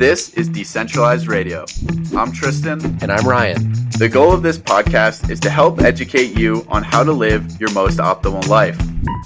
This is Decentralized Radio. I'm Tristan. And I'm Ryan. The goal of this podcast is to help educate you on how to live your most optimal life.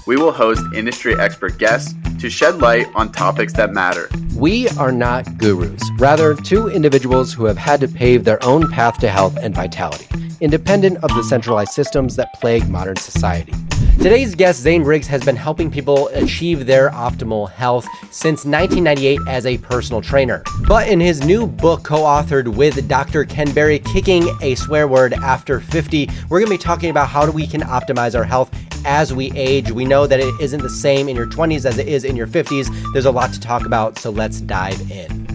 We will host industry expert guests to shed light on topics that matter. We are not gurus, rather two individuals who have had to pave their own path to health and vitality, independent of the centralized systems that plague modern society. Today's guest, Zane Briggs, has been helping people achieve their optimal health since 1998 as a personal trainer. But in his new book, co-authored with Dr. Ken Berry, Kicking a Swear Word After 50, we're going to be talking about how we can optimize our health as we age. We know that it isn't the same in your 20s as it is in your 50s. There's a lot to talk about, so let's dive in.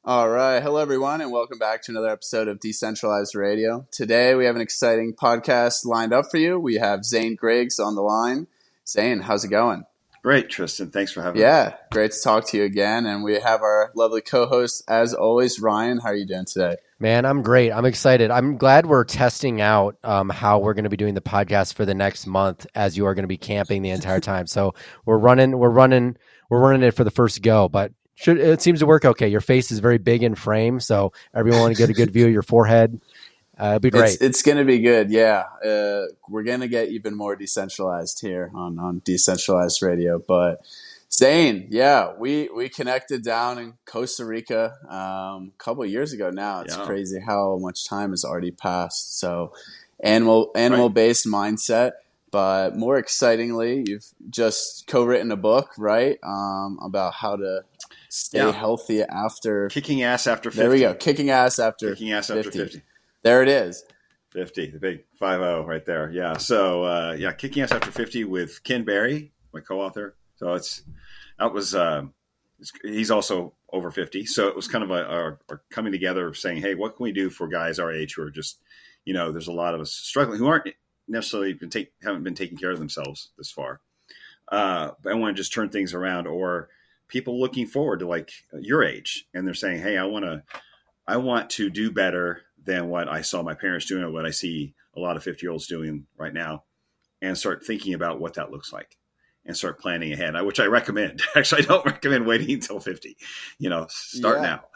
All right. Hello, everyone, and welcome back to another episode of Decentralized Radio. Today, we have an exciting podcast lined up for you. We have Zane Briggs on the line. Zane, how's it going? Great, Tristan. Thanks for having me. Yeah, great to talk to you again. And we have our lovely co-host, as always, Ryan. How are you doing today? Man, I'm great. I'm excited. I'm glad we're testing out how we're going to be doing the podcast for the next month, as you are going to be camping the entire time. So we're running it for the first go, but it seems to work okay. Your face is very big in frame, so everyone want to get a good view of your forehead. It'll be great. It's going to be good, yeah. We're going to get even more decentralized here on Decentralized Radio. But Zane, yeah, we connected down in Costa Rica a couple of years ago now. It's crazy how much time has already passed. So animal-based mindset. But more excitingly, you've just co-written a book, right, about how to stay healthy after... Kicking ass after 50. There we go. Kicking ass after 50. There it is. 50, the big 5-0 right there. Yeah. So, Kicking Ass After 50 with Ken Berry, my co-author. So he's also over 50. So it was kind of our coming together of saying, hey, what can we do for guys our age who are just, there's a lot of us struggling who aren't necessarily haven't been taking care of themselves this far. But I want to just turn things around, or people looking forward to like your age and they're saying, hey, I want to do better than what I saw my parents doing or what I see a lot of 50-year-olds doing right now, and start thinking about what that looks like and start planning ahead, which I recommend. Actually, I don't recommend waiting until 50, start now.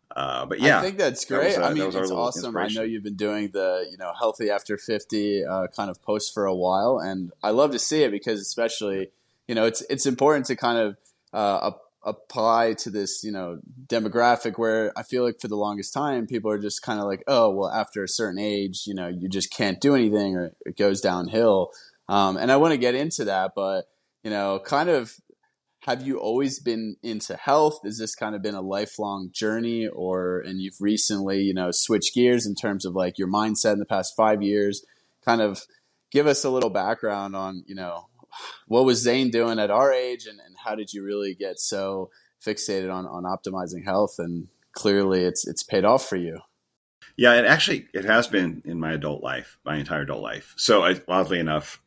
But yeah, I think that's great. It's awesome. I know you've been doing the, Healthy After 50 kind of post for a while, and I love to see it because especially, it's important to kind of apply to this, demographic where I feel like for the longest time, people are just kind of like, oh, well, after a certain age, you just can't do anything or it goes downhill. And I want to get into that, but, kind of, have you always been into health? Has this kind of been a lifelong journey, and you've recently, switched gears in terms of like your mindset in the past 5 years? Kind of give us a little background on, what was Zane doing at our age, and how did you really get so fixated on optimizing health? And clearly it's paid off for you. Yeah, it has been in my adult life, my entire adult life. So oddly enough,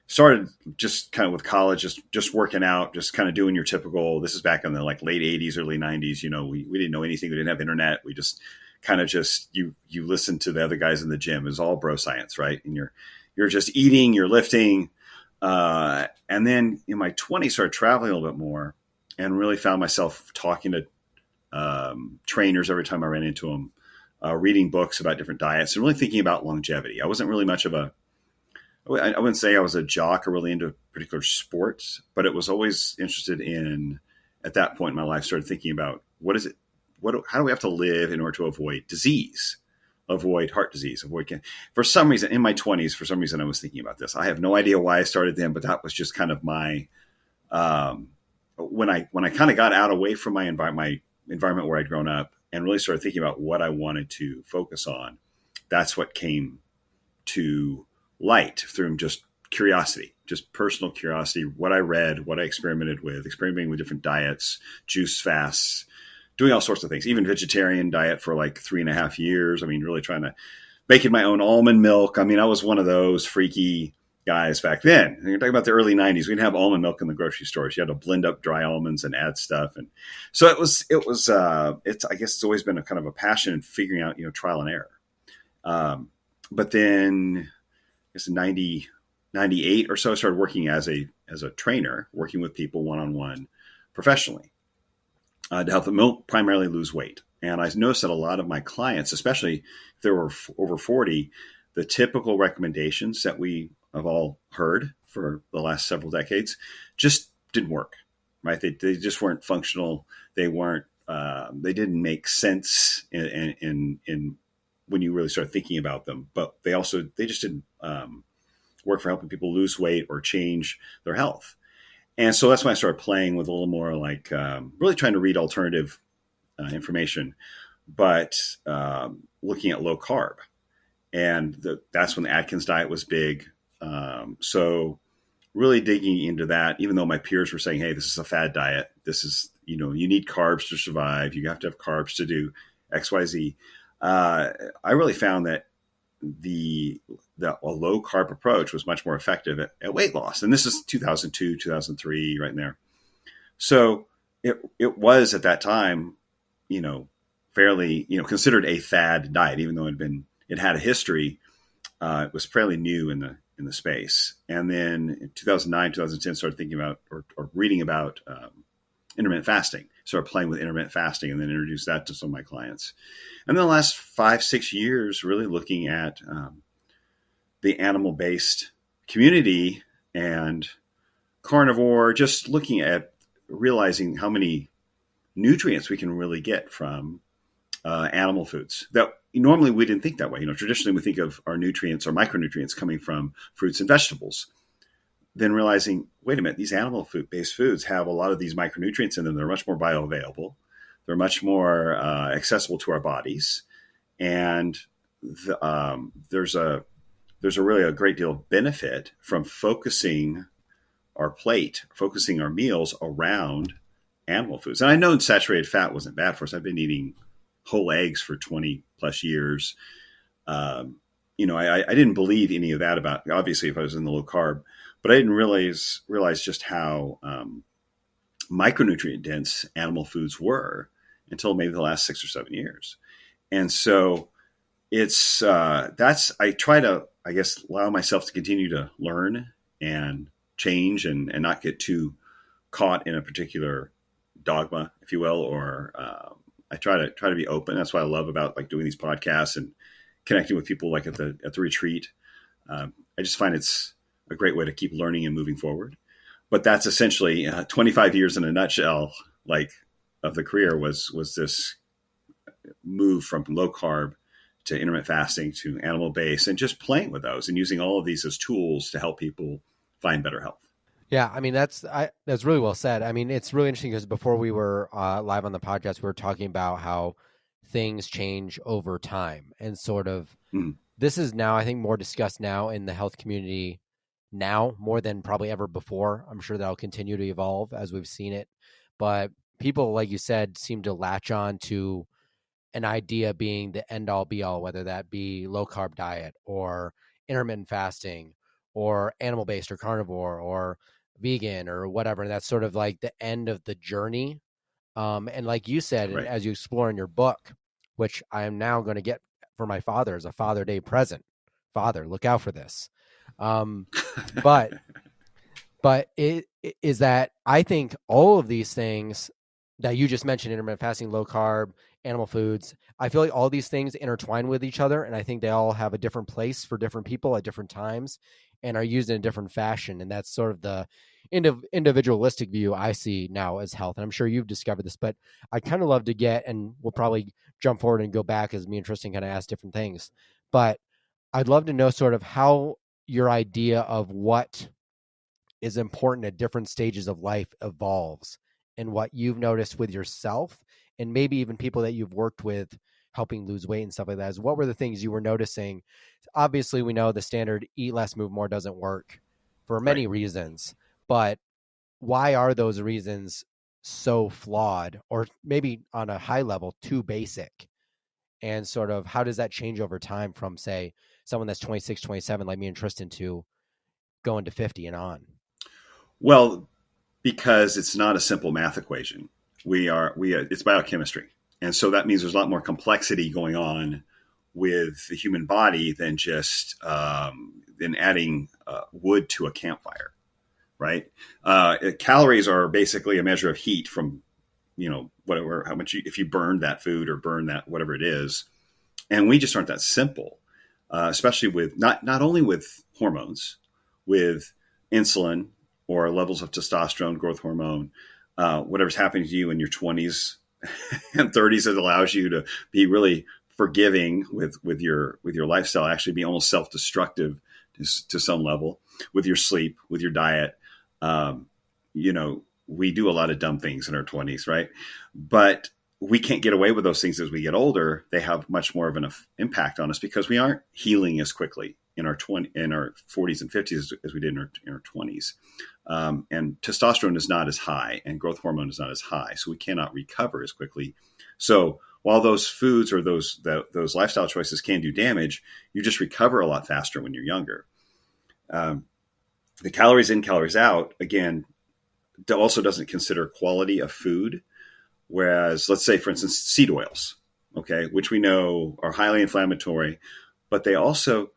started just kind of with college, just working out, just kind of doing your typical, this is back in the like late 80s, early 90s, we didn't know anything. We didn't have internet. We just kind of you listen to the other guys in the gym. It was all bro science, right? And you're just eating, you're lifting. And then in my 20s, started traveling a little bit more and really found myself talking to trainers every time I ran into them, reading books about different diets and really thinking about longevity. I wasn't really much of I wouldn't say I was a jock or really into particular sports, but it was always interested in, at that point in my life, started thinking about how do we have to live in order to avoid disease? Avoid heart disease, for some reason in my 20s, I was thinking about this. I have no idea why I started then, but that was just kind of my, when I kind of got away from my environment where I'd grown up and really started thinking about what I wanted to focus on. That's what came to light through just curiosity, just personal curiosity, what I read, what I experimenting with different diets, juice fasts, doing all sorts of things, even vegetarian diet for like 3.5 years. Really trying to making my own almond milk. I was one of those freaky guys back then. And you're talking about the early 90s. We didn't have almond milk in the grocery stores. You had to blend up dry almonds and add stuff. And so I guess it's always been a kind of a passion in figuring out, trial and error. But then I guess in 98 or so, I started working as a trainer, working with people one-on-one professionally to help them primarily lose weight. And I noticed that a lot of my clients, especially if they were over 40, the typical recommendations that we have all heard for the last several decades just didn't work, right? They just weren't functional. They weren't. They didn't make sense in when you really start thinking about them. But they just didn't work for helping people lose weight or change their health. And so that's when I started playing with a little more like really trying to read alternative information, but looking at low carb. And that's when the Atkins diet was big. So really digging into that, even though my peers were saying, hey, this is a fad diet. This is, you need carbs to survive. You have to have carbs to do X, Y, Z. I really found that a low carb approach was much more effective at weight loss. And this is 2002, 2003, right in there. So it was at that time, fairly, considered a fad diet, even though it had a history. It was fairly new in the space. And then in 2009, 2010, started thinking about or reading about intermittent fasting. Started playing with intermittent fasting and then introduced that to some of my clients. And then the last 5-6 years, really looking at the animal-based community and carnivore, just looking at realizing how many nutrients we can really get from animal foods that normally we didn't think that way. Traditionally we think of our nutrients, our micronutrients coming from fruits and vegetables. Then realizing, wait a minute, these animal-based foods have a lot of these micronutrients in them. They're much more bioavailable. They're much more accessible to our bodies. And there's a really a great deal of benefit from focusing our plate, focusing our meals around animal foods. And I know saturated fat wasn't bad for us. I've been eating whole eggs for 20 plus years. I didn't believe any of that about, obviously, if I was in the low carb, but I didn't realize just how micronutrient dense animal foods were until maybe the last 6 or 7 years. And so it's, I try to, I guess, allow myself to continue to learn and change and not get too caught in a particular dogma, if you will, or I try to be open. That's what I love about like doing these podcasts and connecting with people like at the retreat. I just find it's a great way to keep learning and moving forward. But that's essentially 25 years in a nutshell, like of the career was this move from low carb to intermittent fasting to animal based and just playing with those and using all of these as tools to help people find better health. Yeah, I mean, that's really well said. I mean, it's really interesting because before we were live on the podcast, we were talking about how things change over time and sort of this is now, I think, more discussed now in the health community now more than probably ever before. I'm sure that'll continue to evolve as we've seen it. But people, like you said, seem to latch on to an idea being the end all be all, whether that be low carb diet or intermittent fasting or animal based or carnivore or vegan or whatever. And that's sort of like the end of the journey. And like you said, right. And as you explore in your book, which I am now going to get for my father as a Father Day present. Father, look out for this. But it is that I think all of these things that you just mentioned, intermittent fasting, low carb, animal foods, I feel like all these things intertwine with each other. And I think they all have a different place for different people at different times and are used in a different fashion. And that's sort of the individualistic view I see now as health. And I'm sure you've discovered this, but I kind of love to get, and we'll probably jump forward and go back as me and Tristan kind of ask different things. But I'd love to know sort of how your idea of what is important at different stages of life evolves and what you've noticed with yourself and maybe even people that you've worked with helping lose weight and stuff like that. Is what were the things you were noticing? Obviously, we know the standard eat less, move more doesn't work for many reasons, but why are those reasons so flawed or maybe on a high level too basic? And sort of how does that change over time from, say, someone that's 26, 27, like me and Tristan, to going to 50 and on? Well, because it's not a simple math equation. It's biochemistry. And so that means there's a lot more complexity going on with the human body than just than adding wood to a campfire, right? Calories are basically a measure of heat from, whatever, how much if you burn that food or burn that, whatever it is. And we just aren't that simple, especially with not only with hormones, with insulin or levels of testosterone, growth hormone, whatever's happening to you in your 20s and 30s that allows you to be really forgiving with your lifestyle, actually be almost self-destructive to some level, with your sleep, with your diet. We do a lot of dumb things in our 20s, right? But we can't get away with those things as we get older. They have much more of an impact on us because we aren't healing as quickly in our 40s and 50s as we did in our 20s. And testosterone is not as high and growth hormone is not as high. So we cannot recover as quickly. So while those foods or those lifestyle choices can do damage, you just recover a lot faster when you're younger. The calories in, calories out, again, also doesn't consider quality of food. Whereas, let's say, for instance, seed oils, okay, which we know are highly inflammatory, but they also,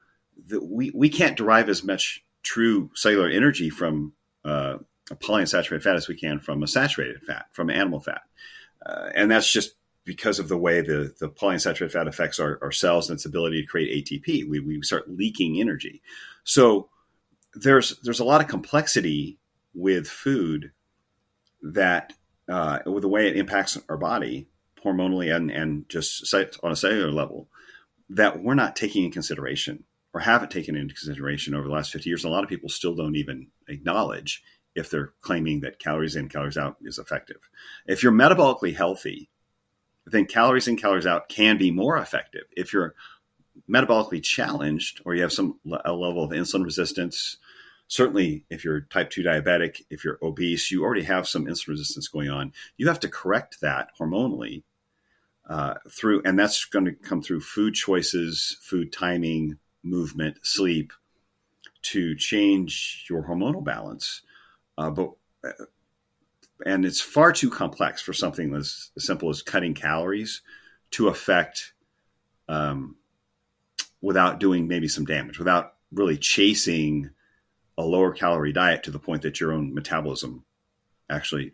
we can't derive as much true cellular energy from a polyunsaturated fat as we can from a saturated fat, from animal fat. And that's just because of the way the polyunsaturated fat affects our cells and its ability to create ATP. We start leaking energy. So there's a lot of complexity with food that with the way it impacts our body hormonally and just on a cellular level that we're not taking in consideration or haven't taken into consideration over the last 50 years. And a lot of people still don't even acknowledge if they're claiming that calories in, calories out is effective. If you're metabolically healthy, then calories in, calories out can be more effective. If you're metabolically challenged or you have a level of insulin resistance, certainly if you're type 2 diabetic, if you're obese, you already have some insulin resistance going on. You have to correct that hormonally and that's going to come through food choices, food timing, movement, sleep to change your hormonal balance. And it's far too complex for something as simple as cutting calories to affect without doing maybe some damage, without really chasing a lower calorie diet to the point that your own metabolism actually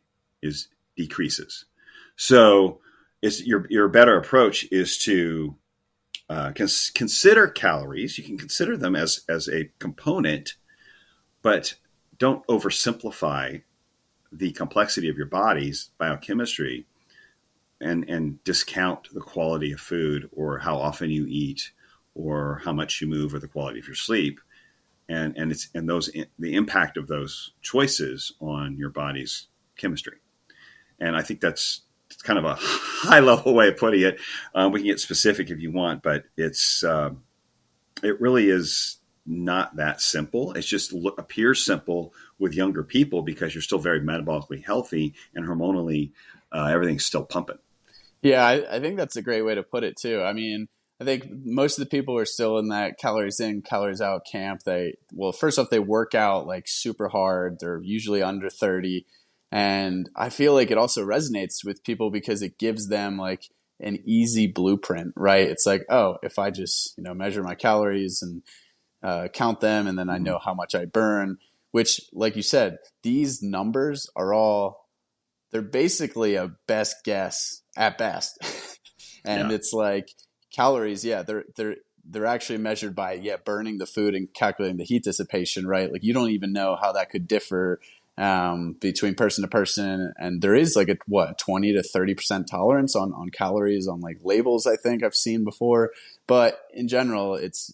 decreases. So your better approach is to consider calories. You can consider them as a component, but don't oversimplify the complexity of your body's biochemistry and discount the quality of food or how often you eat or how much you move or the quality of your sleep. And the impact of those choices on your body's chemistry. And I think that's kind of a high level way of putting it. We can get specific if you want, but it really is not that simple. It just appears simple with younger people because you're still very metabolically healthy and hormonally everything's still pumping. Yeah, I think that's a great way to put it too. I mean, I think most of the people are still in that calories in, calories out camp. First off, they work out like super hard. They're usually under 30. And I feel like it also resonates with people because it gives them like an easy blueprint, right? It's like, oh, if I just, measure my calories and count them, and then I know how much I burn, which, like you said, these numbers they're basically a best guess at best. And It's like, calories, they're actually measured by burning the food and calculating the heat dissipation, right? Like you don't even know how that could differ between person to person, and there is like a 20 to 30% tolerance on calories on like labels. I think I've seen before, but in general, it's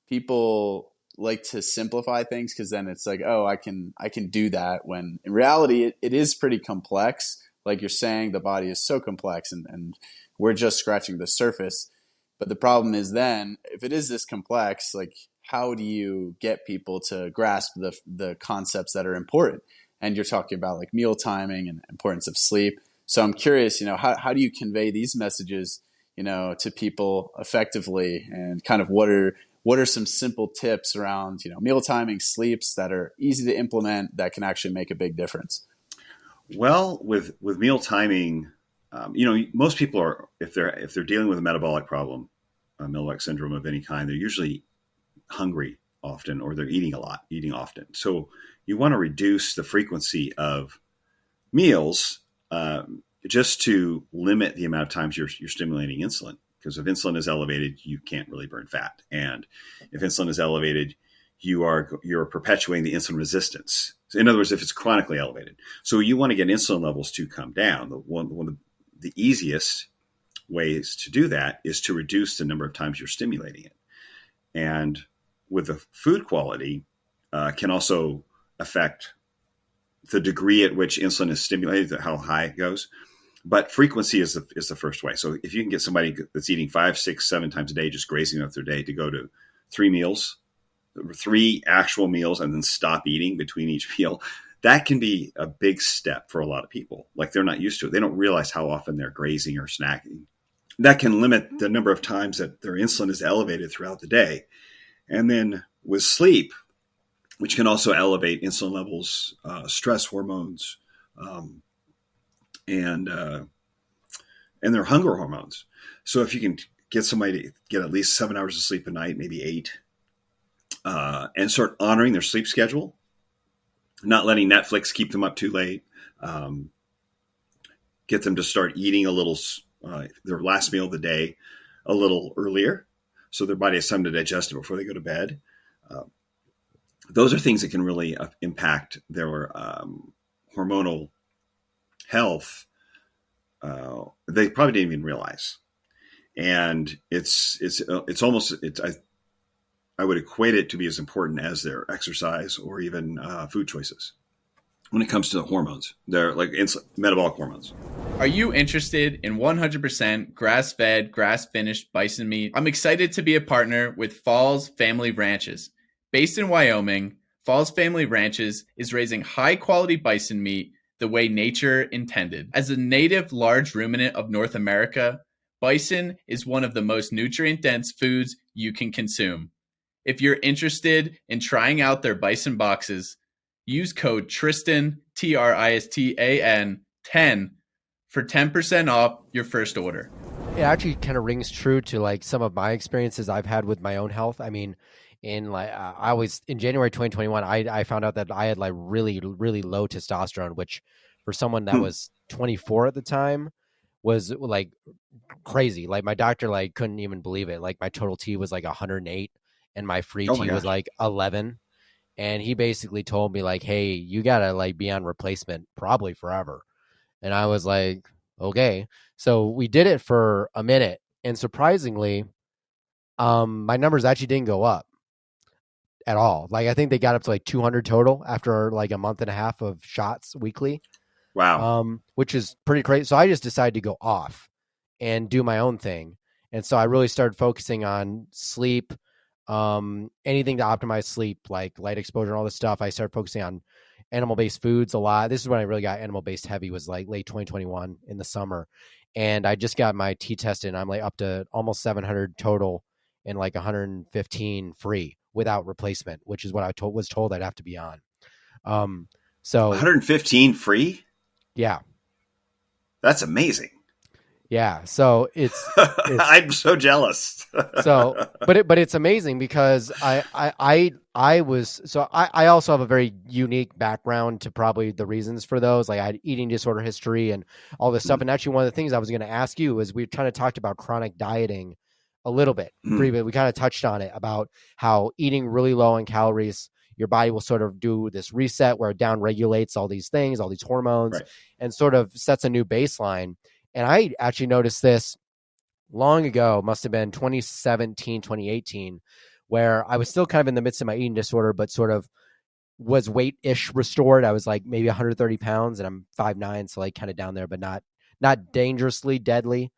people like to simplify things because then it's like, oh, I can do that. When in reality, it is pretty complex. Like you're saying, the body is so complex, and we're just scratching the surface. But the problem is then, if it is this complex, like how do you get people to grasp the concepts that are important? And you're talking about like meal timing and importance of sleep. So I'm curious, how do you convey these messages, to people effectively, and kind of what are some simple tips around, meal timing, sleeps that are easy to implement that can actually make a big difference? Well, with meal timing, most people are, if they're dealing with a metabolic problem, a metabolic syndrome of any kind, they're usually hungry often, or they're eating often. So you want to reduce the frequency of meals just to limit the amount of times you're stimulating insulin. Because if insulin is elevated, you can't really burn fat. And if insulin is elevated, you're perpetuating the insulin resistance. So in other words, if it's chronically elevated. So you want to get insulin levels to come down. One of the easiest ways to do that is to reduce the number of times you're stimulating it. And with the food quality, can also affect the degree at which insulin is stimulated, how high it goes. But frequency is the first way. So if you can get somebody that's eating 5, 6, 7 times a day, just grazing up their day, to go to 3 actual meals, and then stop eating between each meal, that can be a big step for a lot of people. Like, they're not used to it. They don't realize how often they're grazing or snacking. That can limit the number of times that their insulin is elevated throughout the day. And then with sleep, which can also elevate insulin levels, stress hormones, and their hunger hormones. So if you can get somebody to get at least 7 hours of sleep a night, maybe 8, and start honoring their sleep schedule, not letting Netflix keep them up too late, get them to start eating a little, their last meal of the day a little earlier, so their body has time to digest it before they go to bed. Those are things that can really impact their hormonal health. They probably didn't even realize. And it's almost, I would equate it to be as important as their exercise or even food choices when it comes to the hormones. They're like metabolic hormones. Are you interested in 100% grass-fed, grass-finished bison meat? I'm excited to be a partner with Falls Family Ranches. Based in Wyoming, Falls Family Ranches is raising high-quality bison meat the way nature intended. As a native large ruminant of North America, bison is one of the most nutrient-dense foods you can consume. If you're interested in trying out their bison boxes, use code Tristan, Tristan, 10 for 10% off your first order. It actually kind of rings true to like some of my experiences I've had with my own health. I mean, in January 2021, I found out that I had like really, really low testosterone, which for someone that was 24 at the time was like crazy. Like, my doctor like couldn't even believe it. Like, my total T was like 108 and my free T was like 11. And he basically told me like, hey, you gotta like be on replacement probably forever. And I was like, okay. So we did it for a minute, and surprisingly, my numbers actually didn't go up at all. Like, I think they got up to like 200 total after like a month and a half of shots weekly. Wow. Which is pretty crazy. So I just decided to go off and do my own thing. And so I really started focusing on sleep, anything to optimize sleep, like light exposure and all this stuff. I started focusing on animal-based foods a lot. This is when I really got animal-based heavy, was like late 2021 in the summer. And I just got my T tested, and I'm like up to almost 700 total and like 115 free without replacement, which is what I was told I'd have to be on. So 115 free? Yeah. That's amazing. Yeah. So it's I'm so jealous. but it's amazing because I also have a very unique background to probably the reasons for those. Like, I had eating disorder history and all this stuff. And actually, one of the things I was going to ask you is, we kind of talked about chronic dieting a little bit. We kind of touched on it about how eating really low in calories, your body will sort of do this reset where it down regulates all these things, all these hormones, right, and sort of sets a new baseline. And I actually noticed this long ago, must have been 2017, 2018, where I was still kind of in the midst of my eating disorder, but sort of was weight-ish restored. I was like maybe 130 pounds, and I'm 5'9", so like kind of down there, but not dangerously deadly.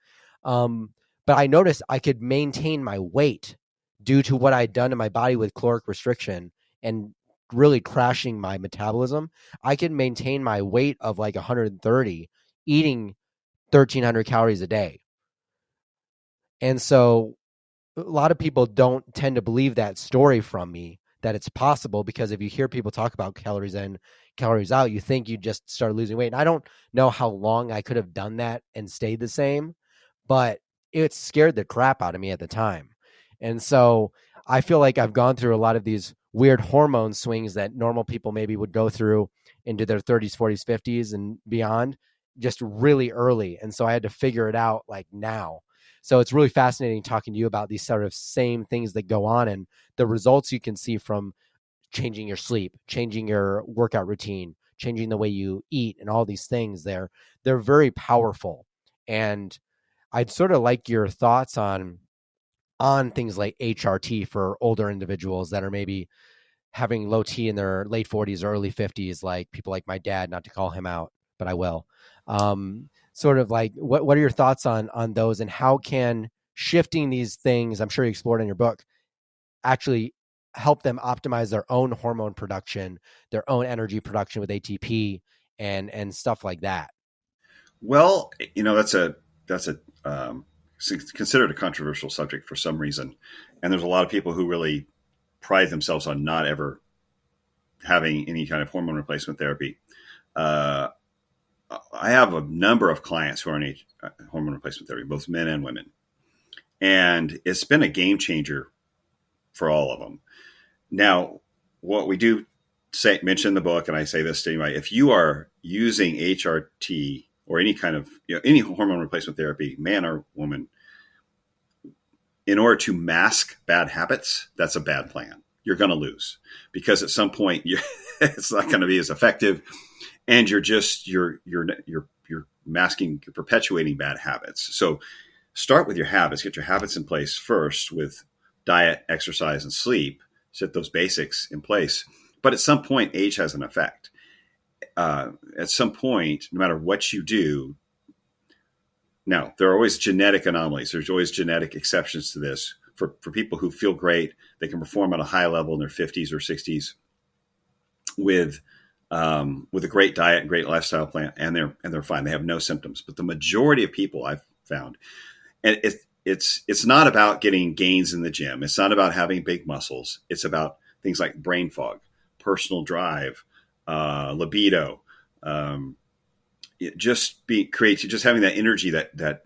But I noticed I could maintain my weight due to what I'd done to my body with caloric restriction and really crashing my metabolism. I could maintain my weight of like 130 eating 1,300 calories a day. And so a lot of people don't tend to believe that story from me, that it's possible, because if you hear people talk about calories in, calories out, you think you just start losing weight. And I don't know how long I could have done that and stayed the same, but it scared the crap out of me at the time. And so I feel like I've gone through a lot of these weird hormone swings that normal people maybe would go through into their 30s, 40s, 50s and beyond just really early. And so I had to figure it out like now. So it's really fascinating talking to you about these sort of same things that go on and the results you can see from changing your sleep, changing your workout routine, changing the way you eat, and all these things. They're very powerful. And I'd sort of like your thoughts on things like HRT for older individuals that are maybe having low T in their late 40s or early 50s, like people like my dad, not to call him out, but I will. Sort of like, what are your thoughts on those, and how can shifting these things, I'm sure you explored in your book, actually help them optimize their own hormone production, their own energy production with ATP and stuff like that? Well, that's considered a controversial subject for some reason. And there's a lot of people who really pride themselves on not ever having any kind of hormone replacement therapy. I have a number of clients who are on hormone replacement therapy, both men and women. And it's been a game changer for all of them. Now, what we do mention in the book, and I say this to anybody, if you are using HRT or any kind of, any hormone replacement therapy, man or woman, in order to mask bad habits, that's a bad plan. You're going to lose because at some point it's not going to be as effective, and you're masking, you're perpetuating bad habits. So start with your habits, get your habits in place first with diet, exercise, and sleep. Set those basics in place. But at some point, age has an effect. At some point, no matter what you do, now there are always genetic anomalies. There's always genetic exceptions to this. For people who feel great, they can perform at a high level in their 50s or 60s with a great diet and great lifestyle plan, and they're fine. They have no symptoms. But the majority of people I've found, and it's not about getting gains in the gym. It's not about having big muscles. It's about things like brain fog, personal drive, libido, just having that energy, that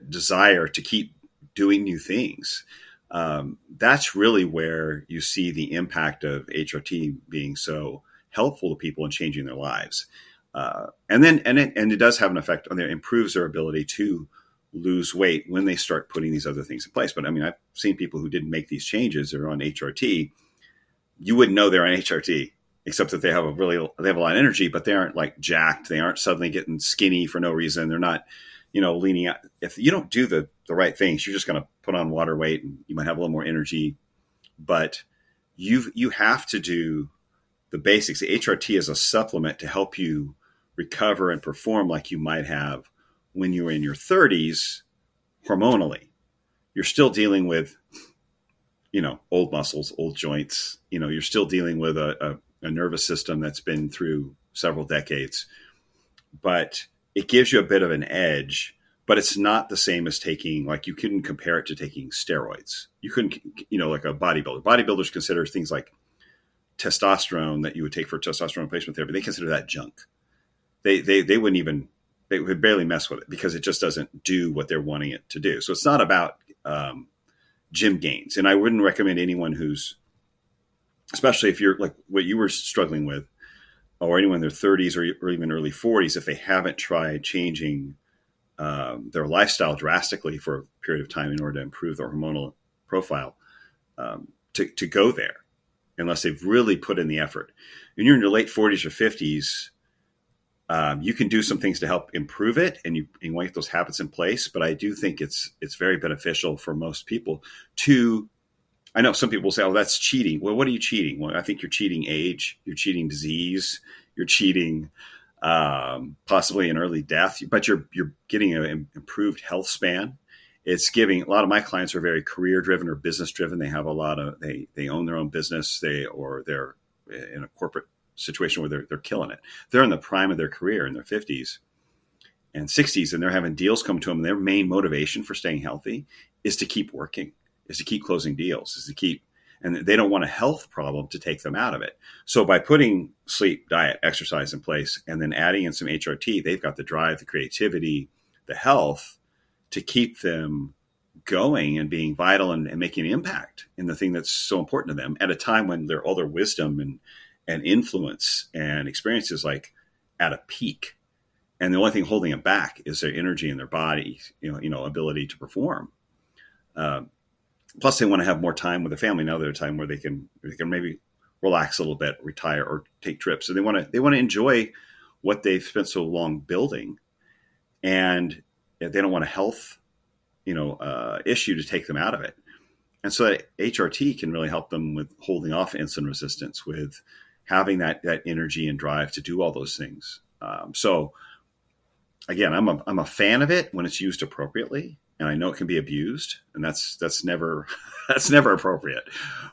desire to keep doing new things. That's really where you see the impact of HRT being so helpful to people in changing their lives. And it does have an effect on improves their ability to lose weight when they start putting these other things in place. But I mean, I've seen people who didn't make these changes. They're on HRT. You wouldn't know they're on HRT, except that they have a lot of energy, but they aren't like jacked. They aren't suddenly getting skinny for no reason. They're not, leaning out. If you don't do the right things, you're just going to put on water weight and you might have a little more energy, but you have to do the basics. The HRT is a supplement to help you recover and perform like you might have when you were in your 30s hormonally. You're still dealing with, old muscles, old joints. You're still dealing with a nervous system that's been through several decades. But it gives you a bit of an edge, but it's not the same as taking, like, you couldn't compare it to taking steroids. You couldn't, like a bodybuilder. Bodybuilders consider things like testosterone that you would take for testosterone replacement therapy. They consider that junk. They wouldn't even, they would barely mess with it because it just doesn't do what they're wanting it to do. So it's not about gym gains. And I wouldn't recommend anyone who's, especially if you're like what you were struggling with, or anyone in their 30s or even early 40s, if they haven't tried changing their lifestyle drastically for a period of time in order to improve their hormonal profile, to go there, unless they've really put in the effort. When you're in your late 40s or 50s, you can do some things to help improve it, and you want to get those habits in place. But I do think it's very beneficial for most people to. I know some people say, "Oh, that's cheating." Well, what are you cheating? Well, I think you're cheating age, you're cheating disease, you're cheating possibly an early death, but you're getting an improved health span. It's giving. A lot of my clients are very career driven or business driven. They have they own their own business. They're in a corporate situation where they're killing it. They're in the prime of their career in their 50s and 60s, and they're having deals come to them. And their main motivation for staying healthy is to keep working, is to keep closing deals, and they don't want a health problem to take them out of it. So by putting sleep, diet, exercise in place, and then adding in some HRT, they've got the drive, the creativity, the health to keep them going and being vital and making an impact in the thing that's so important to them at a time when all their wisdom and influence and experiences like at a peak. And the only thing holding them back is their energy and their body, ability to perform. Plus they want to have more time with the family now. They're a time where they can maybe relax a little bit, retire, or take trips. So they want to enjoy what they've spent so long building, and they don't want a health, issue to take them out of it. And so that HRT can really help them with holding off insulin resistance, with having that energy and drive to do all those things. So again, I'm a fan of it when it's used appropriately, and I know it can be abused, and that's never appropriate.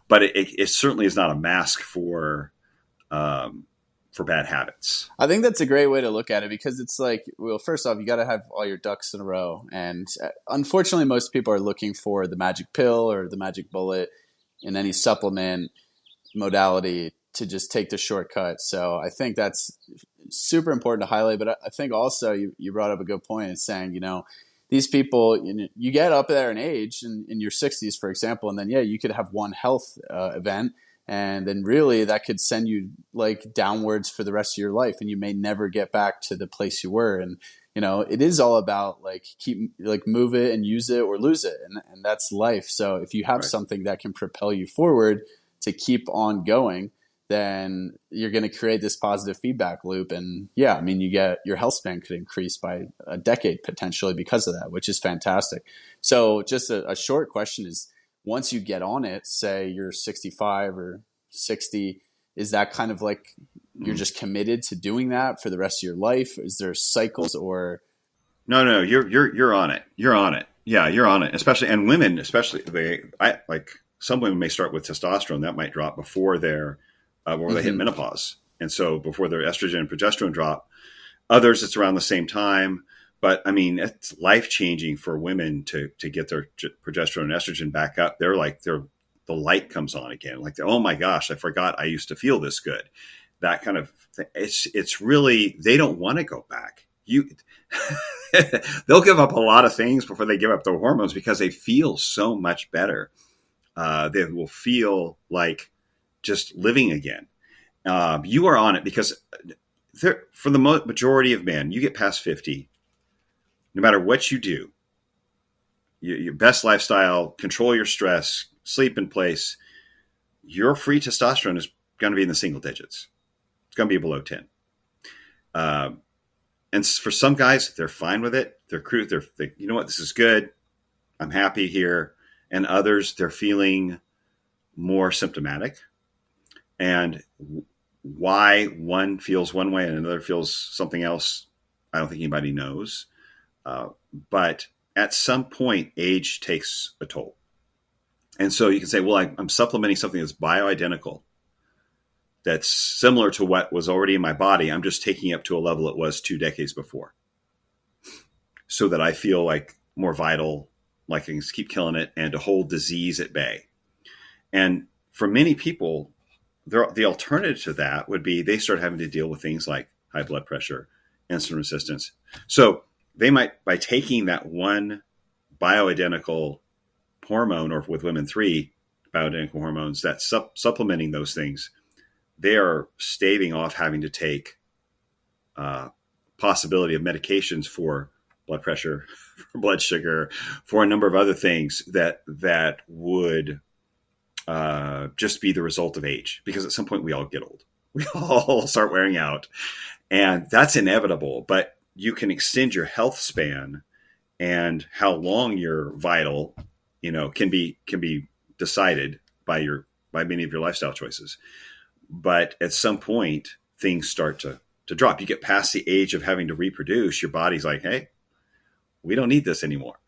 But it certainly is not a mask for bad habits. I think that's a great way to look at it, because it's like, well, first off, you got to have all your ducks in a row. And unfortunately, most people are looking for the magic pill or the magic bullet in any supplement modality to just take the shortcut. So I think that's super important to highlight. But I think also you brought up a good point in saying, these people, you get up there in age in your 60s, for example, and then, you could have one health event. And then really that could send you like downwards for the rest of your life, and you may never get back to the place you were. And, it is all about move it and use it or lose it. And that's life. So if you have something that can propel you forward to keep on going, then you're going to create this positive feedback loop. And you get your health span could increase by a decade potentially because of that, which is fantastic. So just a short question is, once you get on it, say you're 65 or 60, is that kind of like you're just committed to doing that for the rest of your life? Is there cycles or? No, you're on it. You're on it. Yeah, you're on it. Especially, and women, especially some women may start with testosterone that might drop before they hit menopause. And so before their estrogen and progesterone drop, others it's around the same time. But it's life changing for women to get their progesterone and estrogen back up. They're like, the light comes on again. Like, oh my gosh, I forgot I used to feel this good. That kind of thing. It's really, they don't want to go back. They'll give up a lot of things before they give up their hormones because they feel so much better. They will feel like just living again. You are on it because for the majority of men, you get past 50. No matter what you do, your best lifestyle, control your stress, sleep in place, your free testosterone is going to be in the single digits. It's going to be below 10. And for some guys, they're fine with it. They're you know what, this is good. I'm happy here. And others, they're feeling more symptomatic. And why one feels one way and another feels something else, I don't think anybody knows. But at some point, age takes a toll. And so you can say, well, I'm supplementing something that's bioidentical, that's similar to what was already in my body. I'm just taking it up to a level it was 2 decades before, so that I feel like more vital, like I can keep killing it, and to hold disease at bay. And for many people, the alternative to that would be they start having to deal with things like high blood pressure, insulin resistance. So they might, by taking that one bioidentical hormone, or with women 3 bioidentical hormones, that supplementing those things, they are staving off having to take possibility of medications for blood pressure, for blood sugar, for a number of other things that would just be the result of age. Because at some point we all get old. We all start wearing out. And that's inevitable. But you can extend your health span, and how long you're vital, can be decided by many of your lifestyle choices. But at some point, things start to drop. You get past the age of having to reproduce. Your body's like, hey, we don't need this anymore,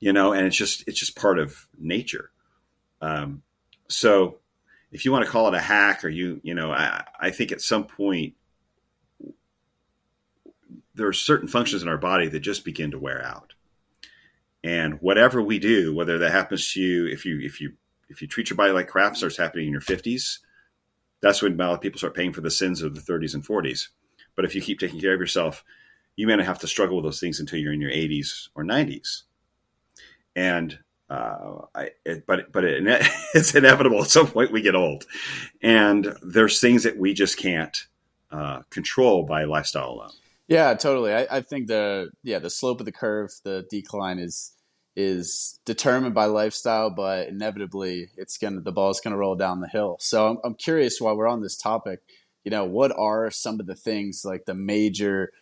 and it's just part of nature. So if you want to call it a hack, or I think at some point, there are certain functions in our body that just begin to wear out. And whatever we do, whether that happens to you, if you treat your body like crap, starts happening in your 50s, that's when a lot of people start paying for the sins of the 30s and 40s. But if you keep taking care of yourself, you may not have to struggle with those things until you're in your 80s or 90s. And It's inevitable. At some point we get old, and there's things that we just can't control by lifestyle alone. Yeah, totally. I think the slope of the curve, the decline is determined by lifestyle, but inevitably the ball's gonna roll down the hill. So I'm curious, while we're on this topic, what are some of the things, like the major,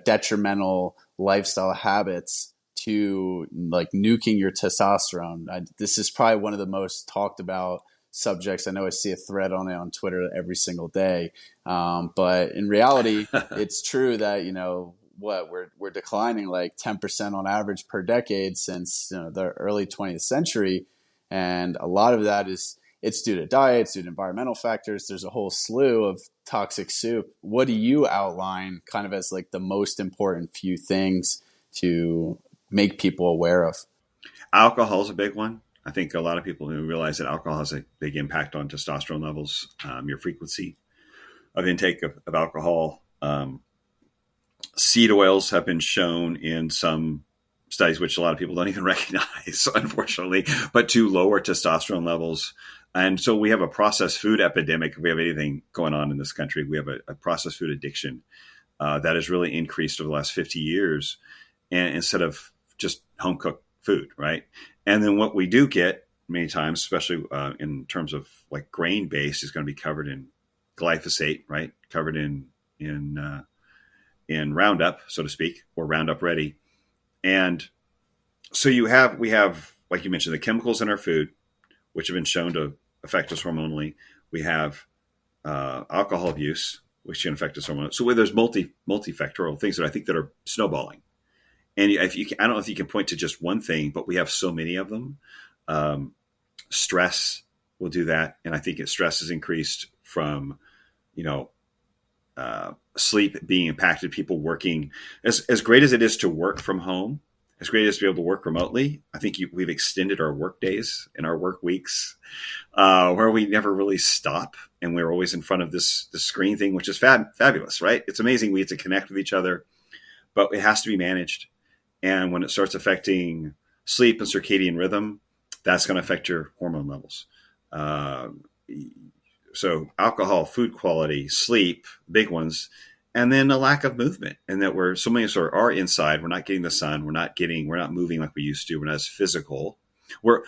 detrimental lifestyle habits to like nuking your testosterone? This is probably one of the most talked about subjects. I know I see a thread on it on Twitter every single day. But in reality, it's true that, we're declining like 10% on average per decade since the early 20th century. And a lot of that it's due to diet, it's due to environmental factors. There's a whole slew of toxic soup. What do you outline kind of as like the most important few things to make people aware of? Alcohol is a big one. I think a lot of people who realize that alcohol has a big impact on testosterone levels, your frequency of intake of alcohol. Seed oils have been shown in some studies, which a lot of people don't even recognize, unfortunately, but to lower testosterone levels. And so we have a processed food epidemic. If we have anything going on in this country, we have a processed food addiction that has really increased over the last 50 years, and instead of just home cooked food, right? And then what we do get many times, especially in terms of like grain based, is going to be covered in glyphosate, right? Covered in Roundup, so to speak, or Roundup Ready. And so we have, like you mentioned, the chemicals in our food, which have been shown to affect us hormonally. We have alcohol abuse, which can affect us hormonally. So there's multifactorial things that I think that are snowballing. And I don't know if you can point to just one thing, but we have so many of them. Stress will do that. And I think stress is increased from, sleep being impacted, people working. As great as it is to work from home, as great as to be able to work remotely, I think we've extended our work days and our work weeks where we never really stop. And we're always in front of this screen thing, which is fabulous, right? It's amazing. We get to connect with each other, but it has to be managed. And when it starts affecting sleep and circadian rhythm, that's going to affect your hormone levels. So alcohol, food quality, sleep, big ones, and then a lack of movement. And that so many of us are inside. We're not getting the sun. We're not moving like we used to. We're not as physical.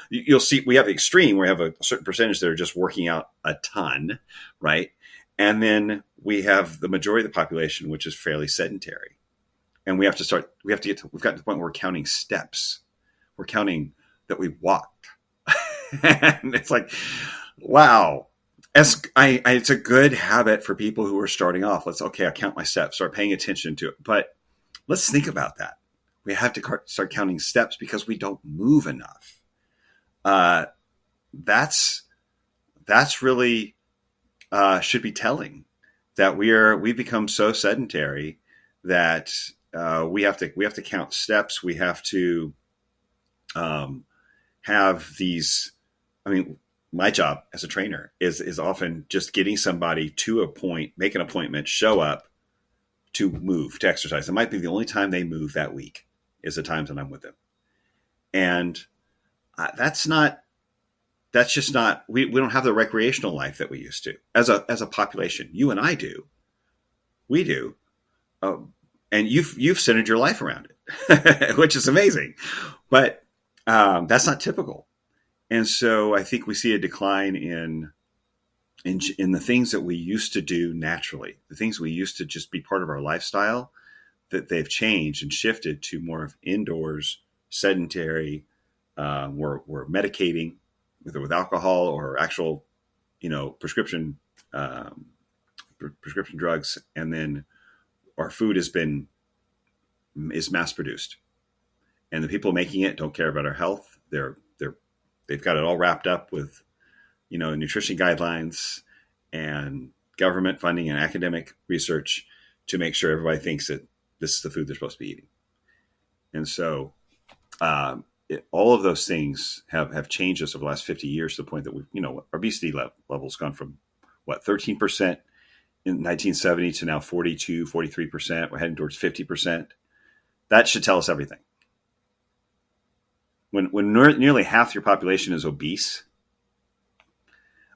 You'll see we have the extreme where we have a certain percentage that are just working out a ton, right? And then we have the majority of the population, which is fairly sedentary. And we've gotten to the point where we're counting steps. We're counting that we walked. And it's like, wow. It's a good habit for people who are starting off. I count my steps, start paying attention to it. But let's think about that. We have to start counting steps because we don't move enough. That's really should be telling that we've become so sedentary that we have to count steps. We have to have these. I mean, my job as a trainer is often just getting somebody to a point, make an appointment, show up to move, to exercise. It might be the only time they move that week is the times that I'm with them. And that's just not, we don't have the recreational life that we used to as a population. You and I do. We do. And you've centered your life around it, which is amazing. But that's not typical. And so I think we see a decline in the things that we used to do naturally, the things we used to just be part of our lifestyle, that they've changed and shifted to more of indoors, sedentary. We're medicating, whether with alcohol or actual, prescription drugs, and then our food is mass produced, and the people making it don't care about our health. They've got it all wrapped up with, nutrition guidelines and government funding and academic research to make sure everybody thinks that this is the food they're supposed to be eating. And so all of those things have changed us over the last 50 years to the point that our obesity level's gone from 13% in 1970 to now 42, 43%. We're heading towards 50%. That should tell us everything. when nearly half your population is obese,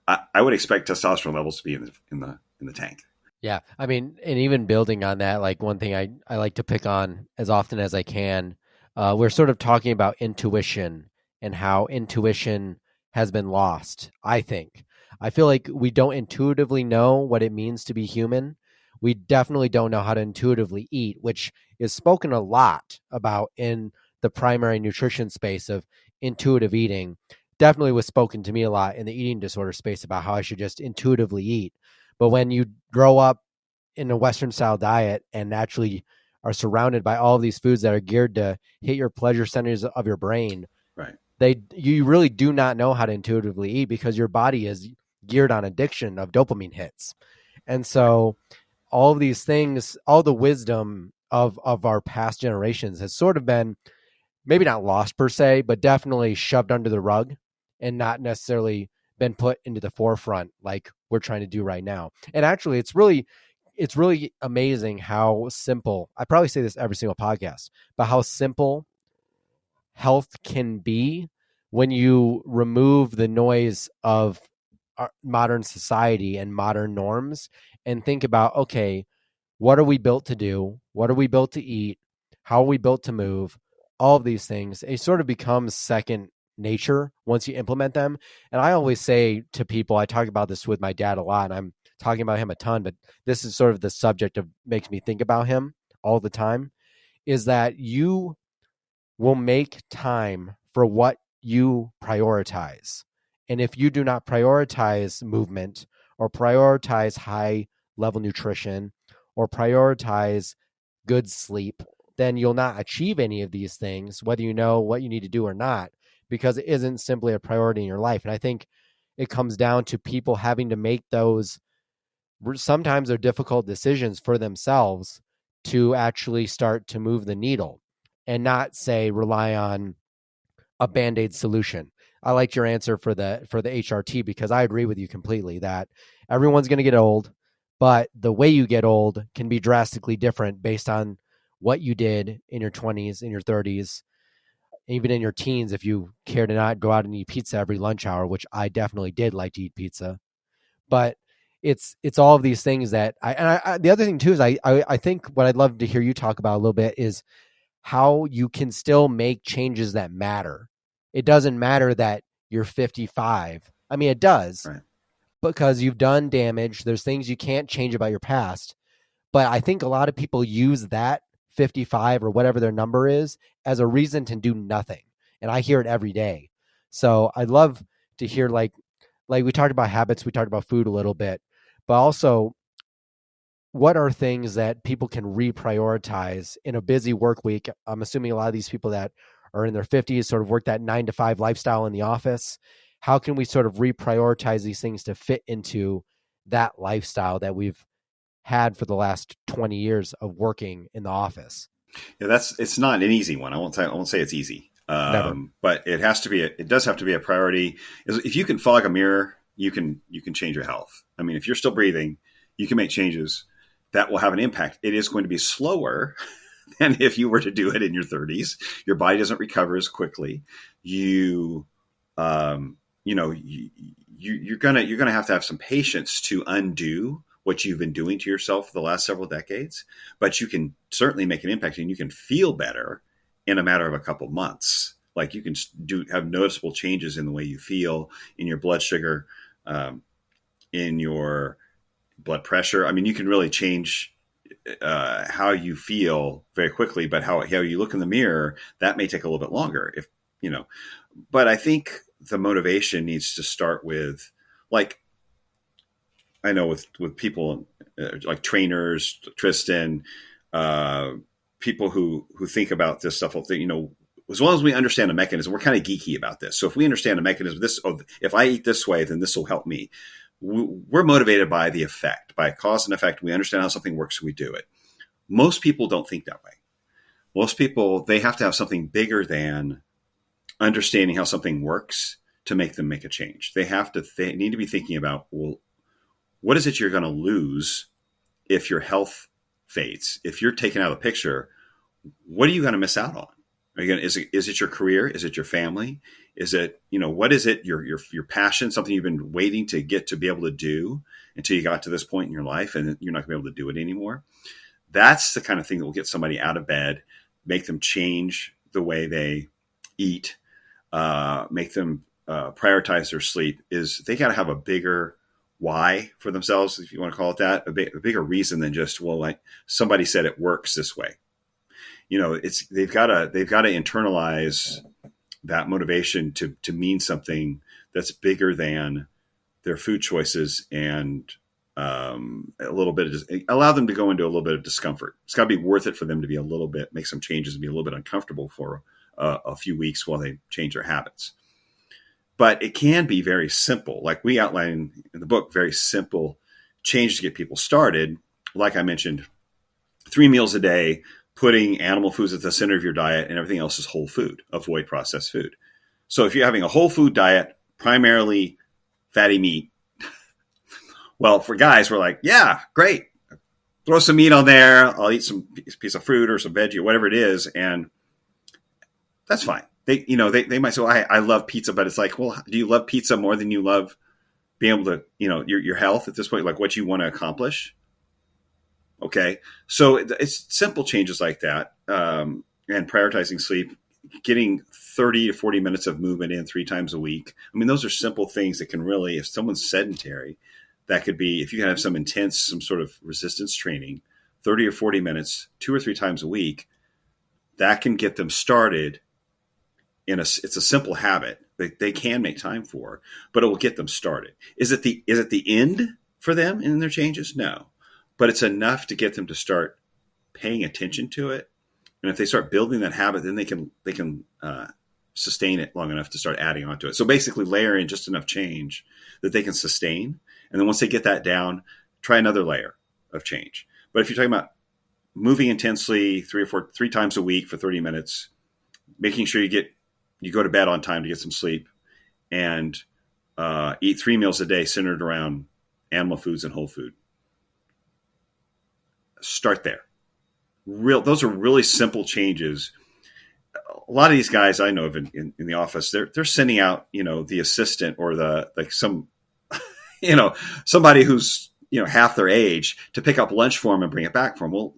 I would expect testosterone levels to be in the tank. Yeah. I mean, and even building on that, like one thing I like to pick on as often as I can, we're sort of talking about intuition and how intuition has been lost, I think. I feel like we don't intuitively know what it means to be human. We definitely don't know how to intuitively eat, which is spoken a lot about in the primary nutrition space of intuitive eating. Definitely was spoken to me a lot in the eating disorder space about how I should just intuitively eat. But when you grow up in a Western style diet and naturally are surrounded by all of these foods that are geared to hit your pleasure centers of your brain, right? You really do not know how to intuitively eat because your body is geared on addiction of dopamine hits. And so all of these things, all the wisdom of our past generations has sort of been maybe not lost per se, but definitely shoved under the rug and not necessarily been put into the forefront like we're trying to do right now. And actually, it's really amazing how simple, I probably say this every single podcast, but how simple health can be when you remove the noise of our modern society and modern norms and think about, okay, what are we built to do? What are we built to eat? How are we built to move? All of these things, it sort of becomes second nature once you implement them. And I always say to people, I talk about this with my dad a lot, and I'm talking about him a ton, but this is sort of the subject of makes me think about him all the time, is that you will make time for what you prioritize. And if you do not prioritize movement or prioritize high level nutrition or prioritize good sleep, then you'll not achieve any of these things, whether you know what you need to do or not, because it isn't simply a priority in your life. And I think it comes down to people having to make those, sometimes they're difficult decisions for themselves to actually start to move the needle and not say rely on a Band-Aid solution. I liked your answer for the HRT because I agree with you completely that everyone's going to get old, but the way you get old can be drastically different based on what you did in your 20s, in your 30s, even in your teens. If you care to not go out and eat pizza every lunch hour, which I definitely did like to eat pizza, but it's all of these things that I the other thing too is I think what I'd love to hear you talk about a little bit is how you can still make changes that matter. It doesn't matter that you're 55. I mean, it does, right, because you've done damage. There's things you can't change about your past. But I think a lot of people use that 55 or whatever their number is as a reason to do nothing. And I hear it every day. So I'd love to hear, like we talked about habits, we talked about food a little bit, but also what are things that people can reprioritize in a busy work week? I'm assuming a lot of these people that are in their 50s sort of work that 9 to 5 lifestyle in the office. How can we sort of reprioritize these things to fit into that lifestyle that we've had for the last 20 years of working in the office? Yeah, it's not an easy one. I won't say it's easy. But it does have to be a priority. If you can fog a mirror, you can change your health. I mean, if you're still breathing, you can make changes that will have an impact. It is going to be slower than if you were to do it in your 30s. Your body doesn't recover as quickly. You're gonna have to have some patience to undo what you've been doing to yourself for the last several decades. But you can certainly make an impact, and you can feel better in a matter of a couple months. Like you can have noticeable changes in the way you feel, in your blood sugar, in your blood pressure. I mean, you can really change how you feel very quickly, but how you look in the mirror, that may take a little bit longer. But I think the motivation needs to start with, like, I know with people like trainers, Tristan, people who think about this stuff, as long as we understand the mechanism, we're kind of geeky about this. So if we understand the mechanism, if I eat this way, then this will help me. We're motivated by the effect, by cause and effect. We understand how something works, so we do it. Most people don't think that way. Most people, they have to have something bigger than understanding how something works to make them make a change. They need to be thinking about, well, what is it you're going to lose if your health fades? If you're taken out of the picture, what are you going to miss out on? Again, is it your career? Is it your family? Is it, what is it? Your passion, something you've been waiting to get to be able to do until you got to this point in your life and you're not gonna be able to do it anymore. That's the kind of thing that will get somebody out of bed, make them change the way they eat, make them prioritize their sleep. Is they got to have a bigger why for themselves, if you want to call it that, a bigger reason than just, well, like somebody said it works this way. They've got to internalize that motivation to mean something that's bigger than their food choices, and a little bit of allow them to go into a little bit of discomfort. It's got to be worth it for them to be make some changes and be a little bit uncomfortable for a few weeks while they change their habits. But it can be very simple. Like we outline in the book, very simple changes to get people started. Like I mentioned, 3 meals a day, putting animal foods at the center of your diet, and everything else is whole food. Avoid processed food. So if you're having a whole food diet, primarily fatty meat, well, for guys, we're like, yeah, great. Throw some meat on there. I'll eat some piece of fruit or some veggie or whatever it is. And that's fine. They might say, well, I love pizza, but it's like, well, do you love pizza more than you love being able to, your health at this point, like what you want to accomplish? Okay. So it's simple changes like that. And prioritizing sleep, getting 30 to 40 minutes of movement in 3 times a week. I mean, those are simple things that can really, if someone's sedentary, that could be, if you can have some sort of resistance training, 30 or 40 minutes, 2 or 3 times a week, that can get them started. It's a simple habit that they can make time for, but it will get them started. Is it the end for them in their changes? No, but it's enough to get them to start paying attention to it. And if they start building that habit, then they can sustain it long enough to start adding onto it. So basically layer in just enough change that they can sustain. And then once they get that down, try another layer of change. But if you're talking about moving intensely 3 times a week for 30 minutes, making sure you go to bed on time to get some sleep, and eat 3 meals a day centered around animal foods and whole food. Start there. Those are really simple changes. A lot of these guys I know of in the office, they're sending out, the assistant or somebody who's, half their age to pick up lunch for them and bring it back for them. Well,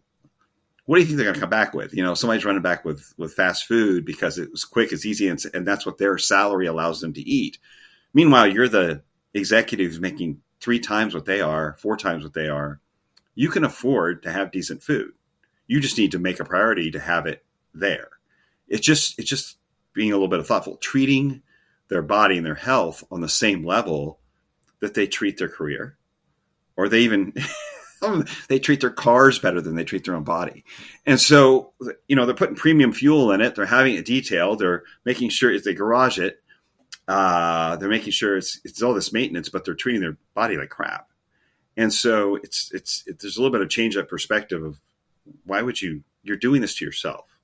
what do you think they're going to come back with? Somebody's running back with fast food because it was quick, it's easy, and that's what their salary allows them to eat. Meanwhile, you're the executive who's making 3 times what they are, 4 times what they are. You can afford to have decent food. You just need to make a priority to have it there. It's just being a little bit of thoughtful, treating their body and their health on the same level that they treat their career, or they even they treat their cars better than they treat their own body. And so, they're putting premium fuel in it. They're having it detailed. They're making sure if they garage it, they're making sure it's all this maintenance, but they're treating their body like crap. And so there's a little bit of change that perspective of why would you're doing this to yourself.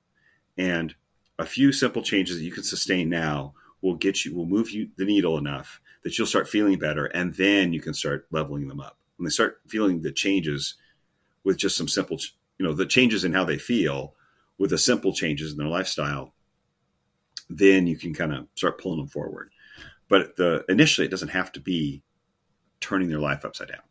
And a few simple changes that you can sustain now will move you the needle enough that you'll start feeling better. And then you can start leveling them up. When they start feeling the changes with just some simple, the changes in how they feel with the simple changes in their lifestyle, then you can kind of start pulling them forward. But initially, it doesn't have to be turning their life upside down.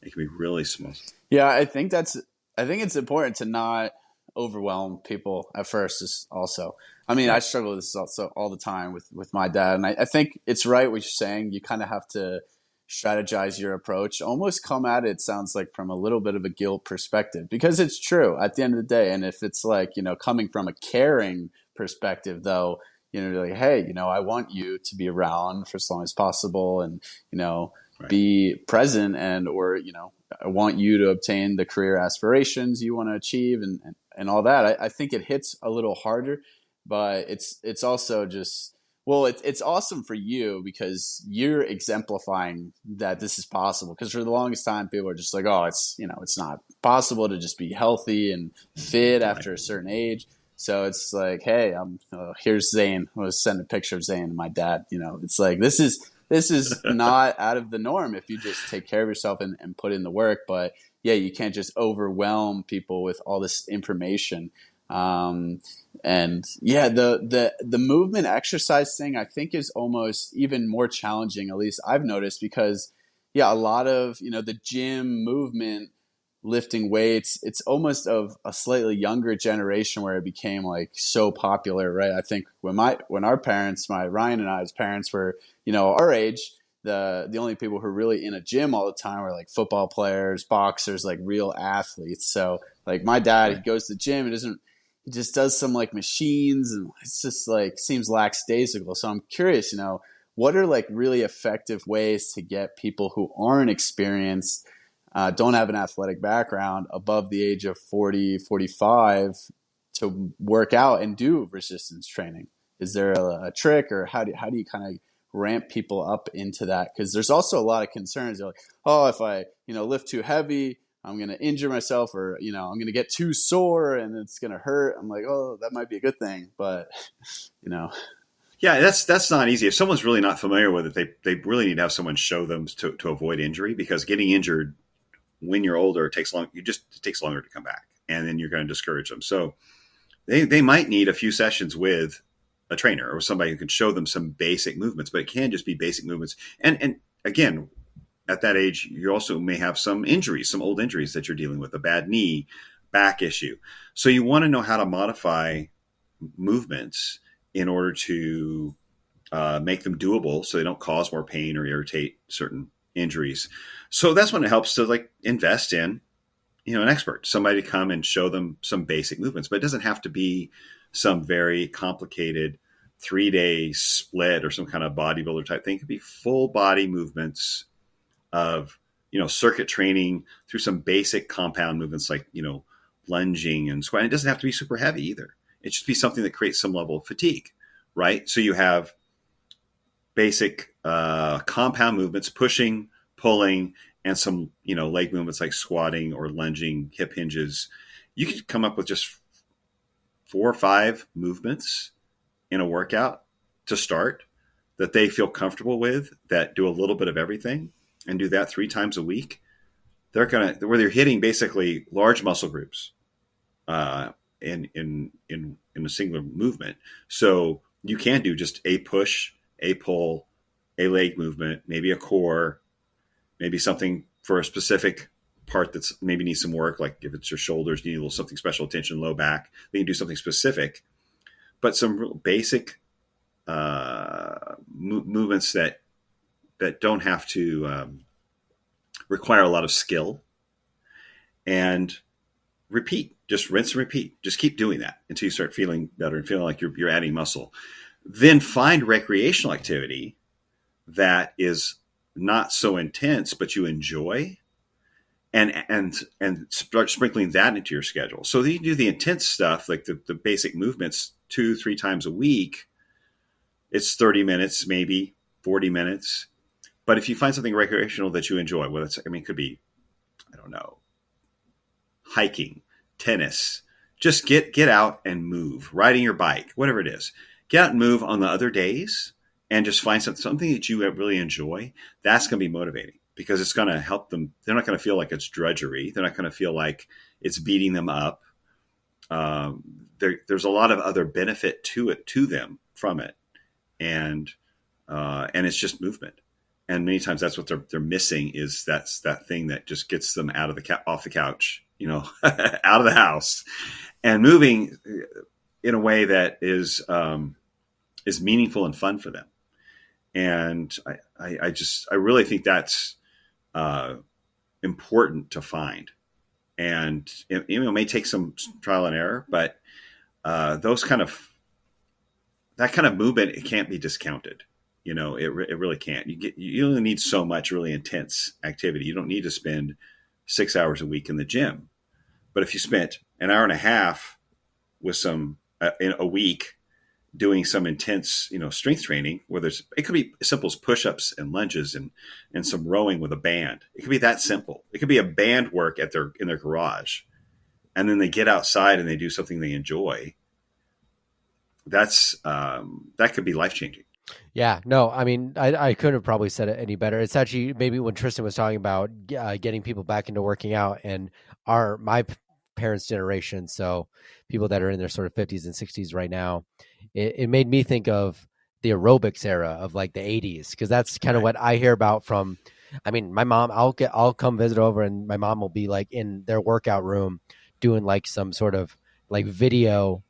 It can be really small. Yeah, I think it's important to not overwhelm people at first. Also, I mean, I struggle with this also all the time with my dad, and I think it's right what you're saying. You kind of have to strategize your approach, almost come at it, sounds like, from a little bit of a guilt perspective, because it's true at the end of the day. And if it's like, coming from a caring perspective, though, you're like, hey, I want you to be around for as long as possible, and right, be present, or I want you to obtain the career aspirations you want to achieve, and all that. I think it hits a little harder, but it's also just, well, it's awesome for you because you're exemplifying that this is possible. Because for the longest time, people are just like, oh, it's not possible to just be healthy and fit after a certain age. So it's like, hey, here's Zane. I was sending a picture of Zane and my dad. It's like, this is not out of the norm if you just take care of yourself and put in the work. But yeah, you can't just overwhelm people with all this information. And yeah, the movement exercise thing I think is almost even more challenging, at least I've noticed, because yeah, a lot of, the gym movement, lifting weights, it's almost of a slightly younger generation where it became like so popular, right? I think when our parents, my Ryan and I's parents were, our age, the only people who are really in a gym all the time were like football players, boxers, like real athletes. So like my dad, he Right. goes to the gym, he just does some like machines, and it's just like seems lackadaisical. So I'm curious, what are like really effective ways to get people who aren't experienced, don't have an athletic background, above the age of 40, 45, to work out and do resistance training? Is there a trick, or how do you kind of ramp people up into that? Because there's also a lot of concerns. They're like, oh, if I lift too heavy, I'm going to injure myself, or I'm going to get too sore and it's going to hurt. I'm like, oh, that might be a good thing, but Yeah, that's not easy. If someone's really not familiar with it, they really need to have someone show them to avoid injury, because getting injured when you're older it takes longer to come back, and then you're going to discourage them. So they might need a few sessions with a trainer or somebody who can show them some basic movements, but it can just be basic movements. And again, at that age, you also may have some injuries, some old injuries that you're dealing with, a bad knee, back issue. So you want to know how to modify movements in order to make them doable, so they don't cause more pain or irritate certain injuries. So that's when it helps to like invest in, an expert, somebody to come and show them some basic movements. But it doesn't have to be some very complicated 3-day split or some kind of bodybuilder type thing. It could be full body movements of, circuit training through some basic compound movements like, lunging and squatting. It doesn't have to be super heavy either. It should be something that creates some level of fatigue, right? So you have basic compound movements, pushing, pulling, and some, leg movements like squatting or lunging, hip hinges. You could come up with just 4 or 5 movements in a workout to start that they feel comfortable with, that do a little bit of everything, and do that 3 times a week. Where they're hitting basically large muscle groups in a singular movement. So you can do just a push, a pull, a leg movement, maybe a core, maybe something for a specific part that's maybe needs some work. Like if it's your shoulders, you need a little something special attention, low back, then you do something specific, but some real basic movements that don't have to require a lot of skill, and repeat, just rinse and repeat. Just keep doing that until you start feeling better and feeling like you're adding muscle. Then find recreational activity that is not so intense, but you enjoy, and start sprinkling that into your schedule. So you do the intense stuff, like the basic movements 2-3 times a week. It's 30 minutes, maybe 40 minutes. But if you find something recreational that you enjoy, whether it could be, I don't know, hiking, tennis, just get out and move, riding your bike, whatever it is. Get out and move on the other days, and just find something that you really enjoy. That's going to be motivating, because it's going to help them. They're not going to feel like it's drudgery. They're not going to feel like it's beating them up. There's a lot of other benefit to them from it. And it's just movement. And many times that's what they're missing, is that thing that just gets them out of off the couch, out of the house, and moving in a way that is meaningful and fun for them. And I really think that's important to find. And it may take some trial and error, but that kind of movement, it can't be discounted. It really can't. You only need so much really intense activity. You don't need to spend 6 hours a week in the gym. But if you spent an hour and a half with in a week doing some intense, strength training, it could be as simple as push-ups and lunges and some rowing with a band. It could be that simple. It could be a band work in their garage, and then they get outside and they do something they enjoy. That could be life-changing. Yeah, no, I mean, I couldn't have probably said it any better. It's actually maybe when Tristan was talking about getting people back into working out, and my parents' generation. So people that are in their sort of 50s and 60s right now, it made me think of the aerobics era of like the 80s, because that's kind of what I hear about from, I mean, my mom, I'll come visit over and my mom will be like in their workout room doing like some sort of like video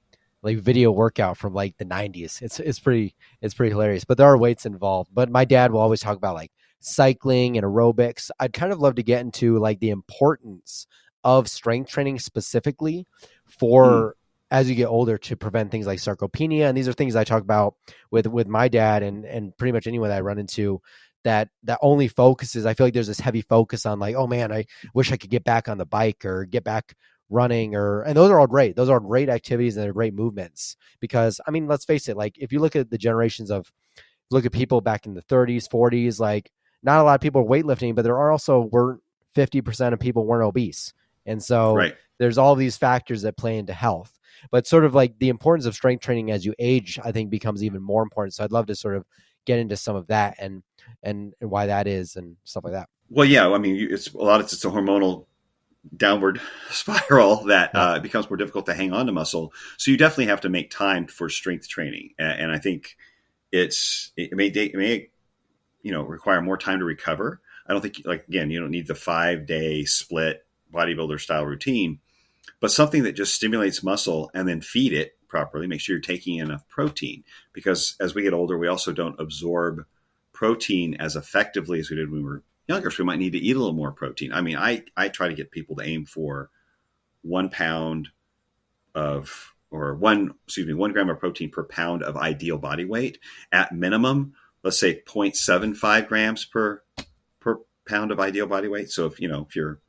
workout from like the 90s. It's pretty hilarious, but there are weights involved. But my dad will always talk about like cycling and aerobics. I'd kind of love to get into like the importance of strength training specifically for as you get older to prevent things like sarcopenia. And these are things I talk about with my dad and pretty much anyone that I run into that only focuses. I feel like there's this heavy focus on like, oh man, I wish I could get back on the bike or get back running, and those are all great. Those are great activities and they're great movements, because I mean, let's face it, like if you look at the generations of, look at people back in the 30s, 40s, like not a lot of people are weightlifting, but there are also 50% of people weren't obese. And so there's all these factors that play into health, but sort of like the importance of strength training as you age, I think becomes even more important. So I'd love to sort of get into some of that and why that is and stuff like that. Well, yeah, I mean, it's a hormonal downward spiral that it becomes more difficult to hang on to muscle. So you definitely have to make time for strength training. And I think it may require more time to recover. I don't think, like, again, you don't need the 5-day split bodybuilder style routine, but something that just stimulates muscle and then feed it properly. Make sure you're taking enough protein, because as we get older, we also don't absorb protein as effectively as we did when we were younger. So we might need to eat a little more protein. I mean, I try to get people to aim for 1 gram of protein per pound of ideal body weight. At minimum, let's say 0.75 grams per pound of ideal body weight. So if you're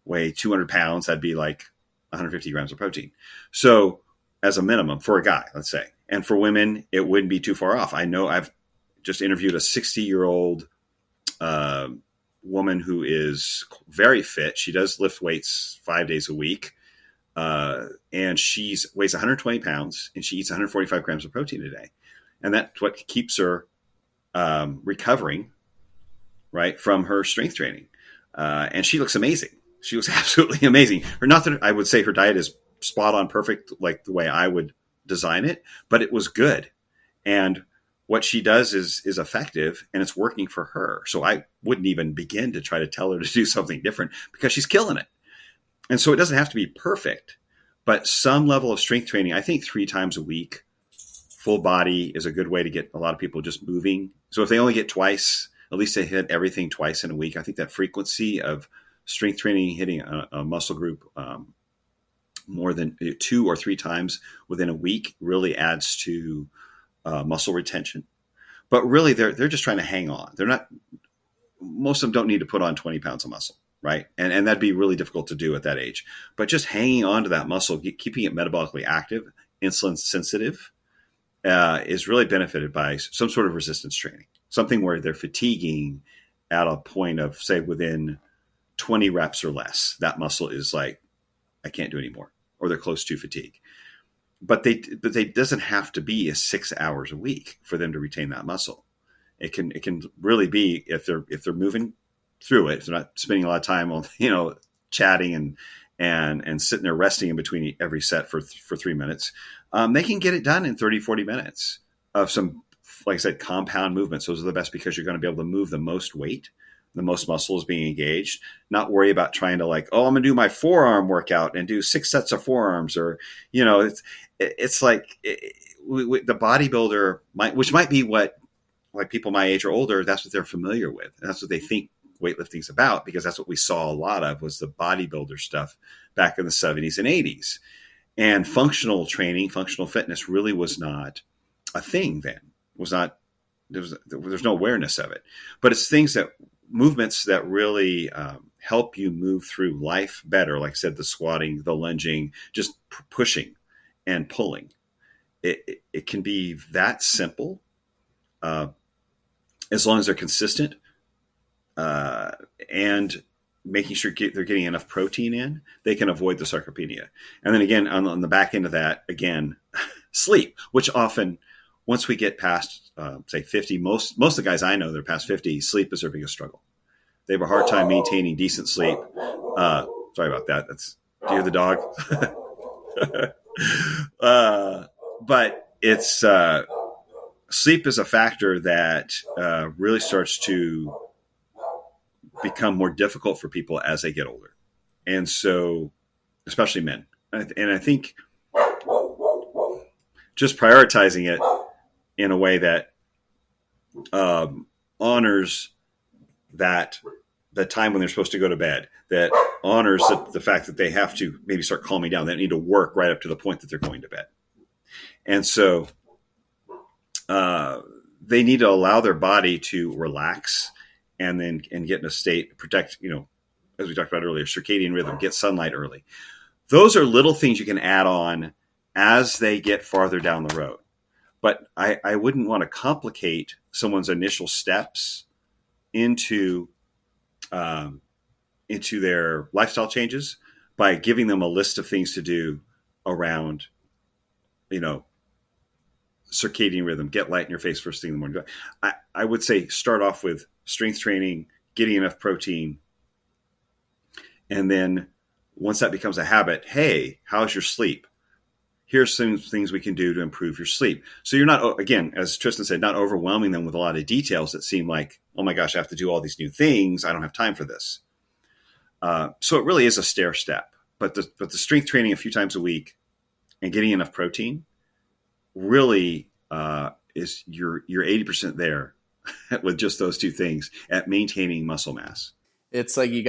weigh 200 pounds, that'd be like 150 grams of protein. So as a minimum for a guy, let's say, and for women, it wouldn't be too far off. I know I've just interviewed a 60-year-old woman who is very fit. She does lift weights 5 days a week. And she weighs 120 pounds and she eats 145 grams of protein a day. And that's what keeps her recovering, right, from her strength training. And she looks amazing. She looks absolutely amazing. Not that I would say her diet is spot on perfect, like the way I would design it, but it was good. And what she does is effective and it's working for her. So I wouldn't even begin to try to tell her to do something different because she's killing it. And so it doesn't have to be perfect, but some level of strength training, I think 3 times a week, full body is a good way to get a lot of people just moving. So if they only get twice, at least they hit everything twice in a week. I think that frequency of strength training, hitting a muscle group more than 2 or 3 times within a week really adds to muscle retention. But really they're just trying to hang on. Most of them don't need to put on 20 pounds of muscle, right? And that'd be really difficult to do at that age. But just hanging on to that muscle, keeping it metabolically active, insulin sensitive, is really benefited by some sort of resistance training. Something where they're fatiguing at a point of, say, within 20 reps or less. That muscle is like, I can't do anymore, or they're close to fatigue. But they doesn't have to be 6 hours a week for them to retain that muscle. It can really be if they're moving through it. If they're not spending a lot of time on chatting and sitting there resting in between every set for 3 minutes. They can get it done in 30, 40 minutes of some, like I said, compound movements. Those are the best because you're going to be able to move the most weight, the most muscle is being engaged, not worry about trying to I'm going to do my forearm workout and do 6 sets of forearms, or, it's like the bodybuilder which might be what, like, people my age or older, that's what they're familiar with. And that's what they think weightlifting's about, because that's what we saw a lot of was the bodybuilder stuff back in the 70s and 80s. And functional training, functional fitness really was not a thing then. There's no awareness of it. But it's movements that really help you move through life better. Like I said, the squatting, the lunging, just pushing and pulling. It can be that simple, as long as they're consistent and making sure they're getting enough protein in, they can avoid the sarcopenia. And then again, on the back end of that, again, sleep, which often, once we get past, say 50, most of the guys I know that are past 50, sleep is their biggest struggle. They have a hard time maintaining decent sleep. Sorry about that. That's Do you hear the dog? But it's sleep is a factor that really starts to become more difficult for people as they get older. And so, especially men. And I think just prioritizing it in a way that honors that the time when they're supposed to go to bed, that honors the fact that they have to maybe start calming down. They need to work right up to the point that they're going to bed. And so they need to allow their body to relax and get in a state, protect, as we talked about earlier, circadian rhythm, get sunlight early. Those are little things you can add on as they get farther down the road. But I wouldn't want to complicate someone's initial steps into their lifestyle changes by giving them a list of things to do around, circadian rhythm, get light in your face first thing in the morning. I would say start off with strength training, getting enough protein. And then once that becomes a habit, hey, how's your sleep? Here's some things we can do to improve your sleep. So you're not, again, as Tristan said, not overwhelming them with a lot of details that seem like, oh my gosh, I have to do all these new things. I don't have time for this. So it really is a stair step. But the strength training a few times a week and getting enough protein really is you're 80% there with just those two things at maintaining muscle mass. It's like you're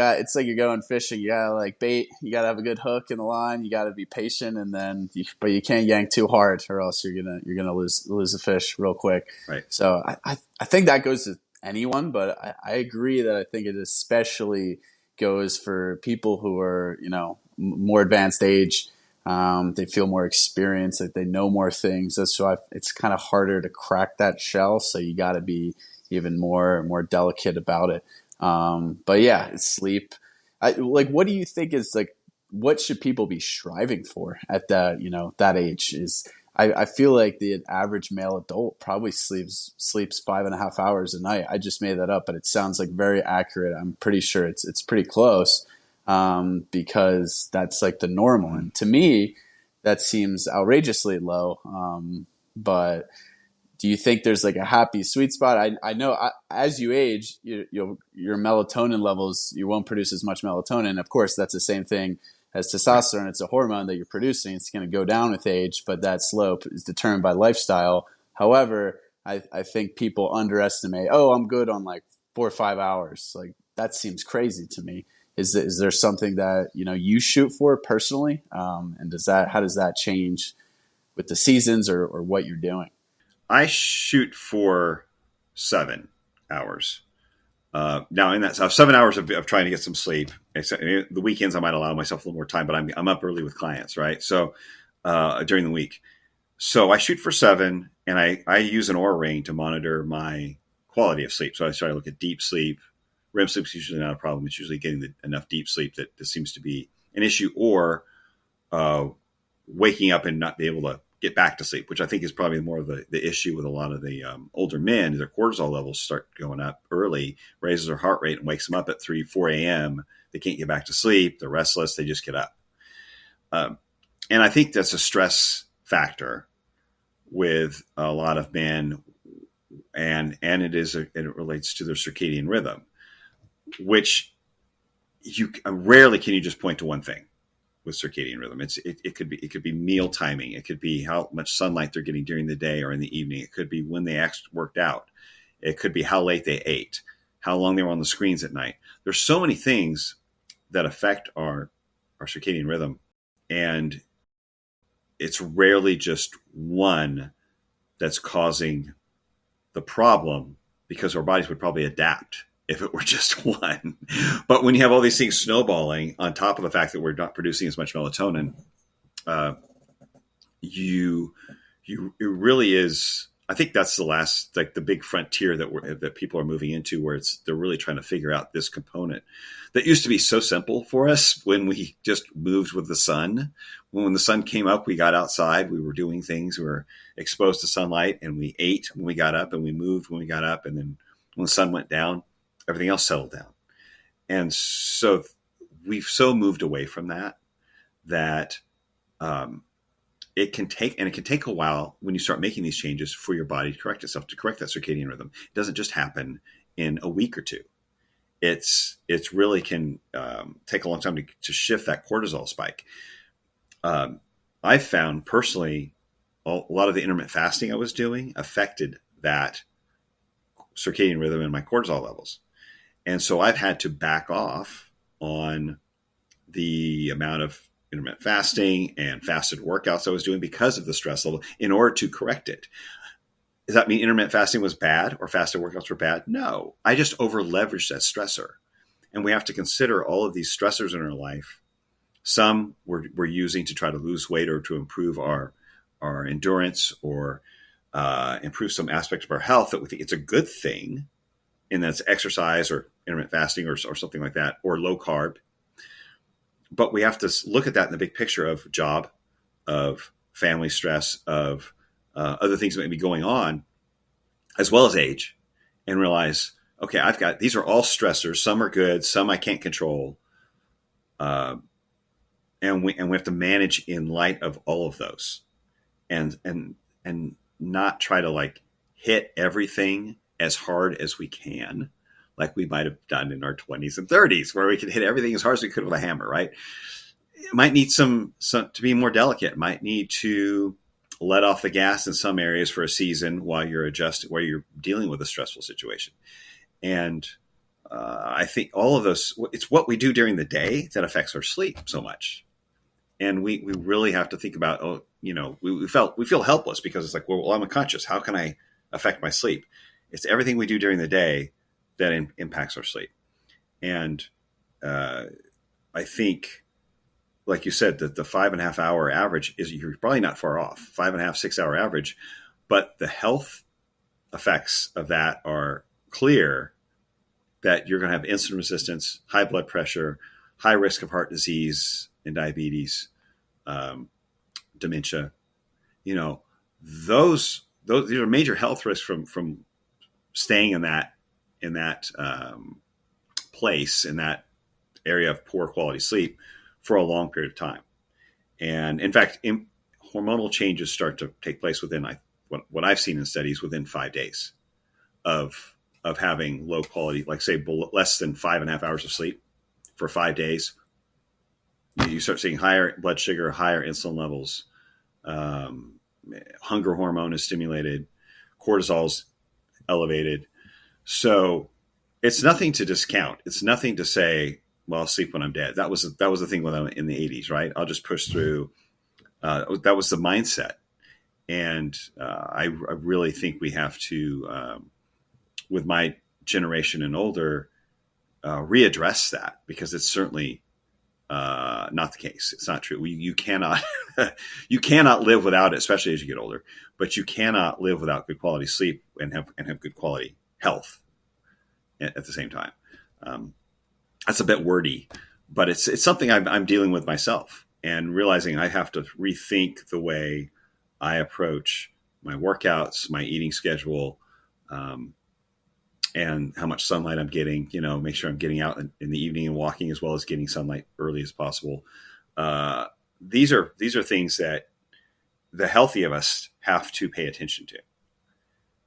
going fishing. You gotta like bait. You gotta have a good hook in the line. You gotta be patient, but you can't yank too hard, or else you're gonna lose the fish real quick. Right. So I think that goes to anyone, but I agree that I think it especially goes for people who are more advanced age. They feel more experienced, like they know more things. That's why it's kind of harder to crack that shell. So you got to be even more delicate about it. But yeah, it's sleep. What do you think is what should people be striving for at that age? I feel like the average male adult probably sleeps 5.5 hours a night. I just made that up, but it sounds like very accurate. I'm pretty sure it's pretty close. Because that's like the normal. And to me, that seems outrageously low. But do you think there's like a happy sweet spot? I know as you age, your melatonin levels, you won't produce as much melatonin. Of course, that's the same thing as testosterone. It's a hormone that you're producing. It's going to go down with age, but that slope is determined by lifestyle. However, I think people underestimate, I'm good on like 4 or 5 hours. Like that seems crazy to me. Is there something that you shoot for personally, and how does that change with the seasons or what you're doing? I shoot for 7 hours. Now in that, so I have 7 hours of trying to get some sleep. The weekends I might allow myself a little more time, but I'm up early with clients, right? So during the week, so I shoot for 7, and I use an Oura ring to monitor my quality of sleep. So I try to look at deep sleep. REM sleep is usually not a problem. It's usually getting enough deep sleep that this seems to be an issue, or waking up and not be able to get back to sleep, which I think is probably more of the issue with a lot of the older men. Their cortisol levels start going up early, raises their heart rate and wakes them up at 3, 4 a.m. They can't get back to sleep. They're restless. They just get up. And I think that's a stress factor with a lot of men, and it relates to their circadian rhythm, which rarely can you just point to one thing with circadian rhythm. It could be meal timing. It could be how much sunlight they're getting during the day or in the evening. It could be when they actually worked out. It could be how late they ate, how long they were on the screens at night. There's so many things that affect our circadian rhythm, and it's rarely just one that's causing the problem, because our bodies would probably adapt if it were just one. But when you have all these things snowballing on top of the fact that we're not producing as much melatonin, it really is. I think that's the big frontier that people are moving into, where they're really trying to figure out this component that used to be so simple for us when we just moved with the sun. When the sun came up, we got outside, we were doing things, we were exposed to sunlight, and we ate when we got up, and we moved when we got up, and then when the sun went down, everything else settled down. And so we've so moved away from that that it can take a while when you start making these changes for your body to correct itself, to correct that circadian rhythm. It doesn't just happen in a week or two. It's really can take a long time to shift that cortisol spike. I've found personally a lot of the intermittent fasting I was doing affected that circadian rhythm and my cortisol levels. And so I've had to back off on the amount of intermittent fasting and fasted workouts I was doing because of the stress level in order to correct it. Does that mean intermittent fasting was bad or fasted workouts were bad? No, I just over leveraged that stressor. And we have to consider all of these stressors in our life. Some we're using to try to lose weight or to improve our endurance or improve some aspect of our health that we think it's a good thing, and that's exercise or intermittent fasting or something like that, or low carb. But we have to look at that in the big picture of job, of family stress, of other things that may be going on, as well as age, and realize, okay, these are all stressors. Some are good, some I can't control. And we have to manage in light of all of those, and not try to like hit everything as hard as we can, like we might have done in our 20s and 30s, where we could hit everything as hard as we could with a hammer, right? It might need some to be more delicate. It might need to let off the gas in some areas for a season while you're dealing with a stressful situation. And I think all of those, it's what we do during the day that affects our sleep so much. And we really have to think about, we feel helpless because it's like, well, I'm unconscious. How can I affect my sleep? It's everything we do during the day that impacts our sleep. And I think, like you said, that the 5.5 hour average you're probably not far off, 5.5, 6 hour average, but the health effects of that are clear, that you're going to have insulin resistance, high blood pressure, high risk of heart disease and diabetes, dementia. These are major health risks from staying in that place, in that area of poor quality sleep for a long period of time. And in fact, hormonal changes start to take place within what I've seen in studies within 5 days of having low quality, like say less than 5.5 hours of sleep for 5 days. You start seeing higher blood sugar, higher insulin levels, hunger hormone is stimulated, cortisol's elevated. So it's nothing to discount. It's nothing to say, well, I'll sleep when I'm dead. That was the thing when I was in the 80s, right? I'll just push through. That was the mindset. And I really think we have to, with my generation and older, readdress that, because it's certainly not the case. It's not true. You cannot live without it, especially as you get older. But you cannot live without good quality sleep and have good quality health at the same time. That's a bit wordy, but it's something I'm dealing with myself, and realizing I have to rethink the way I approach my workouts, my eating schedule, and how much sunlight I'm getting. Make sure I'm getting out in the evening and walking, as well as getting sunlight early as possible. These are things that the healthy of us have to pay attention to,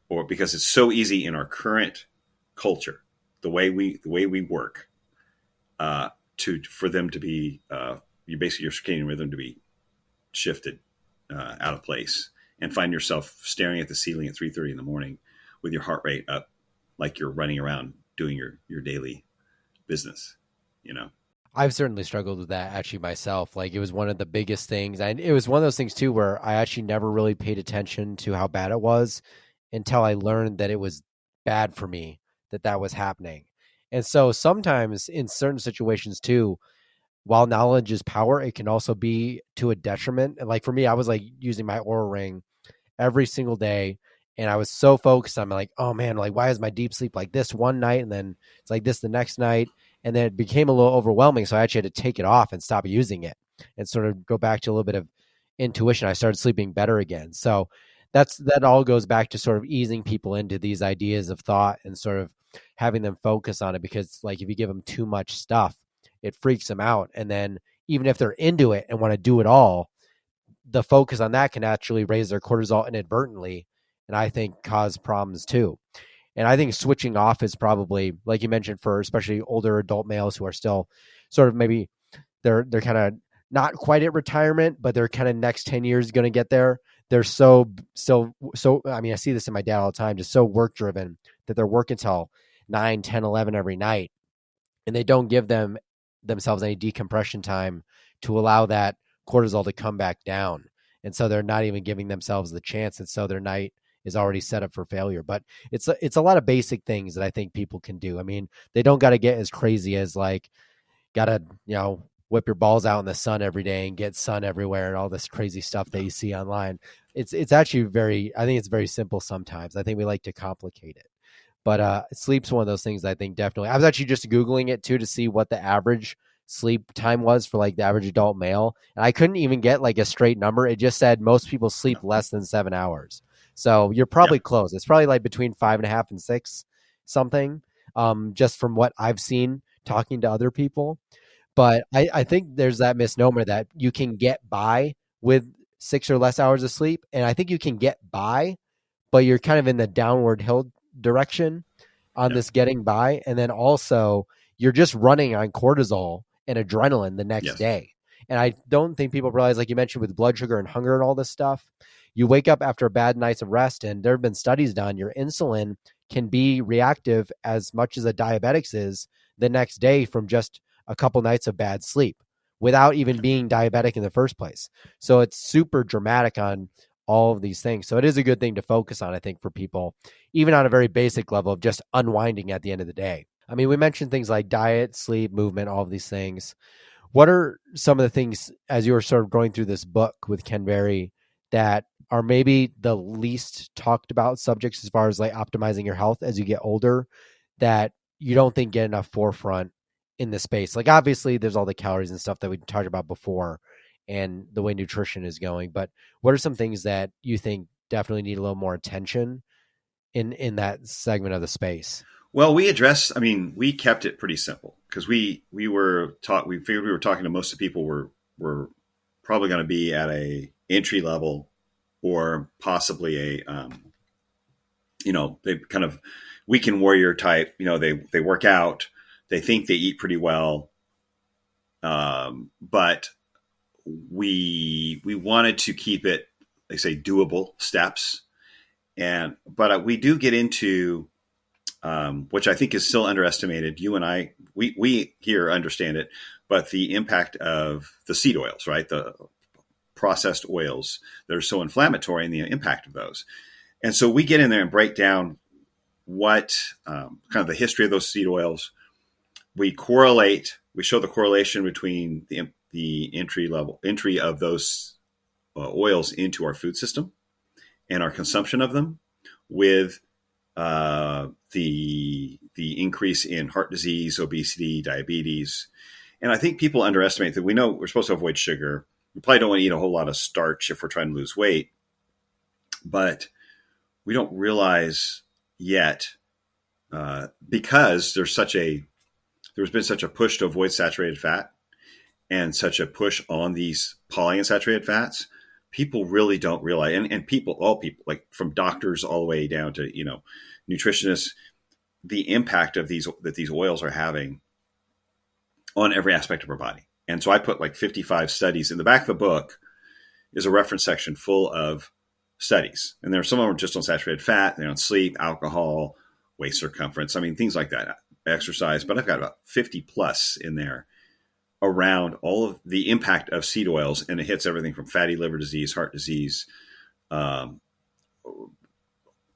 or because it's so easy in our current culture, the way we work, for them to be your circadian rhythm to be shifted out of place, and find yourself staring at the ceiling at 3:30 in the morning with your heart rate up, like you're running around doing your daily business. I've certainly struggled with that actually myself. Like, it was one of the biggest things. And it was one of those things too, where I actually never really paid attention to how bad it was until I learned that it was bad for me, that was happening. And so sometimes in certain situations too, while knowledge is power, it can also be to a detriment. And like for me, I was like using my Oura Ring every single day, and I was so focused. I'm like, oh man, like why is my deep sleep like this one night, and then it's like this the next night, and then it became a little overwhelming. So I actually had to take it off and stop using it, and sort of go back to a little bit of intuition. I started sleeping better again. So that all goes back to sort of easing people into these ideas of thought and sort of having them focus on it, because like if you give them too much stuff, it freaks them out. And then even if they're into it and want to do it all, the focus on that can actually raise their cortisol inadvertently, and I think cause problems too. And I think switching off is probably, like you mentioned, for especially older adult males who are still sort of maybe they're kind of not quite at retirement, but they're kind of next 10 years going to get there. They're so, I mean, I see this in my dad all the time, just so work driven that they're working till 9, 10, 11 every night. And they don't give themselves any decompression time to allow that cortisol to come back down. And so they're not even giving themselves the chance. And so their night is already set up for failure. But it's a lot of basic things that I think people can do. I mean, they don't got to get as crazy as like, got to, whip your balls out in the sun every day and get sun everywhere and all this crazy stuff that you see online. It's actually I think it's very simple sometimes. I think we like to complicate it. But sleep's one of those things I think definitely. I was actually just Googling it too to see what the average sleep time was for like the average adult male. And I couldn't even get like a straight number. It just said most people sleep less than 7 hours. So you're probably close. It's probably like between 5.5 and 6 something, just from what I've seen talking to other people. But I think there's that misnomer that you can get by with 6 or less hours of sleep. And I think you can get by, but you're kind of in the downward hill direction on this getting by. And then also you're just running on cortisol and adrenaline the next day. And I don't think people realize, like you mentioned with blood sugar and hunger and all this stuff, you wake up after a bad night's of rest, and there have been studies done, your insulin can be reactive as much as a diabetic's is the next day from just a couple nights of bad sleep without even being diabetic in the first place. So it's super dramatic on all of these things. So it is a good thing to focus on, I think, for people, even on a very basic level of just unwinding at the end of the day. I mean, we mentioned things like diet, sleep, movement, all of these things. What are some of the things, as you were sort of going through this book with Ken Berry, that are maybe the least talked about subjects as far as like optimizing your health as you get older that you don't think get enough forefront in the space? Like obviously there's all the calories and stuff that we talked about before and the way nutrition is going, but what are some things that you think definitely need a little more attention in that segment of the space? Well, we kept it pretty simple because we figured we were talking to most of the people were probably going to be at a entry level or possibly a, they kind of weekend warrior type, they work out, they think they eat pretty well. But we wanted to keep it, they say, doable steps. But we do get into, which I think is still underestimated. You and I, we here understand it, but the impact of the seed oils, right? The processed oils that are so inflammatory and the impact of those. And so we get in there and break down what kind of the history of those seed oils. We show the correlation between the entry of those oils into our food system and our consumption of them with the increase in heart disease, obesity, diabetes. And I think people underestimate that. We know we're supposed to avoid sugar. We probably don't want to eat a whole lot of starch if we're trying to lose weight, but we don't realize yet because there's been such a push to avoid saturated fat and such a push on these polyunsaturated fats. People really don't realize, and all people, like from doctors all the way down to nutritionists, the impact of these oils are having on every aspect of our body. And so I put like 55 studies in the back of the book. Is a reference section full of studies, and there are some of them just on saturated fat, they're on sleep, alcohol, waist circumference. I mean, things like that, exercise. But I've got about 50 plus in there around all of the impact of seed oils, and it hits everything from fatty liver disease, heart disease,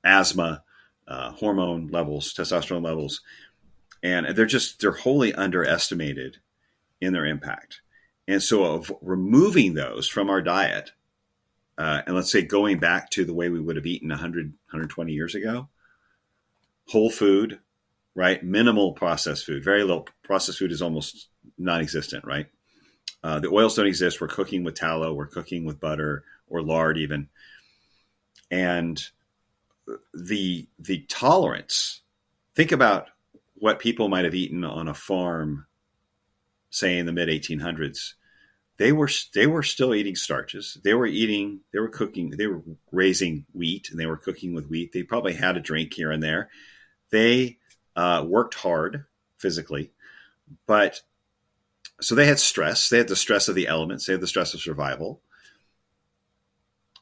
asthma, hormone levels, testosterone levels, and they're wholly underestimated in their impact. And so of removing those from our diet, and let's say going back to the way we would have eaten 100, 120 years ago, whole food, right? Minimal processed food, very little processed food is almost non-existent, right? The oils don't exist. We're cooking with tallow, we're cooking with butter or lard even. And the tolerance, think about what people might have eaten on a farm, say in the mid 1800s, they were still eating starches. They were cooking, they were raising wheat, and they were cooking with wheat. They probably had a drink here and there. They worked hard physically, but so they had stress. They had the stress of the elements. They had the stress of survival,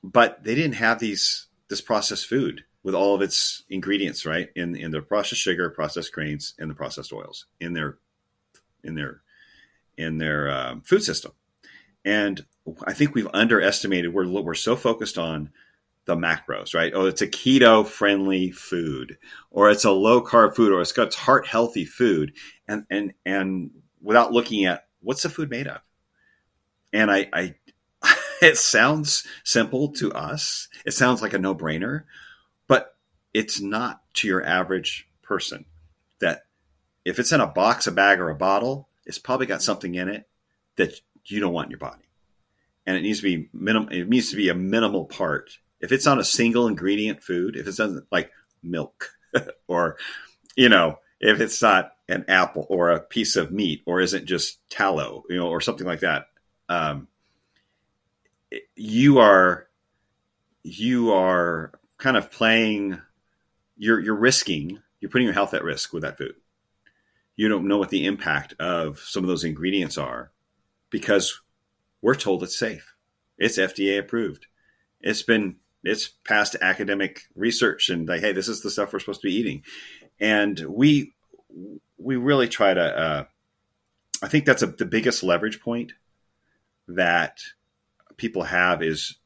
but they didn't have this processed food with all of its ingredients, right? In the processed sugar, processed grains, and the processed oils in their food system. And I think we've underestimated. We're so focused on the macros, right? Oh, it's a keto friendly food, or it's a low carb food, or it's got heart healthy food, and without looking at what's the food made of. And I it sounds simple to us. It sounds like a no brainer, but it's not to your average person. That if it's in a box, a bag, or a bottle, it's probably got something in it that you don't want in your body. And it needs to be it needs to be a minimal part. If it's on a single ingredient food, if it doesn't like milk or, if it's not an apple or a piece of meat or isn't just tallow, or something like that, you are kind of playing, you're putting your health at risk with that food. You don't know what the impact of some of those ingredients are because we're told it's safe. It's FDA approved. It's past academic research and like, hey, this is the stuff we're supposed to be eating. And we really try to, I think that's the biggest leverage point that people have is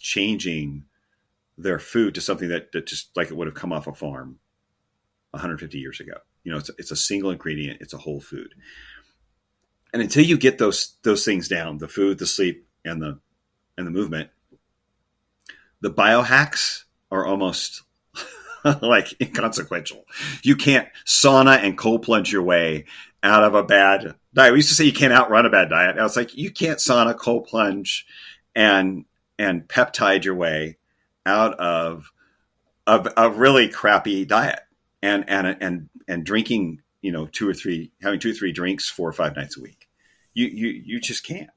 changing their food to something that just like it would have come off a farm 150 years ago. It's a single ingredient. It's a whole food. And until you get those things down, the food, the sleep, and the movement, the biohacks are almost like inconsequential. You can't sauna and cold plunge your way out of a bad diet. We used to say you can't outrun a bad diet. Now it's like you can't sauna, cold plunge, and peptide your way out of a really crappy diet and drinking, having 2 or 3 drinks 4 or 5 nights a week. You just can't.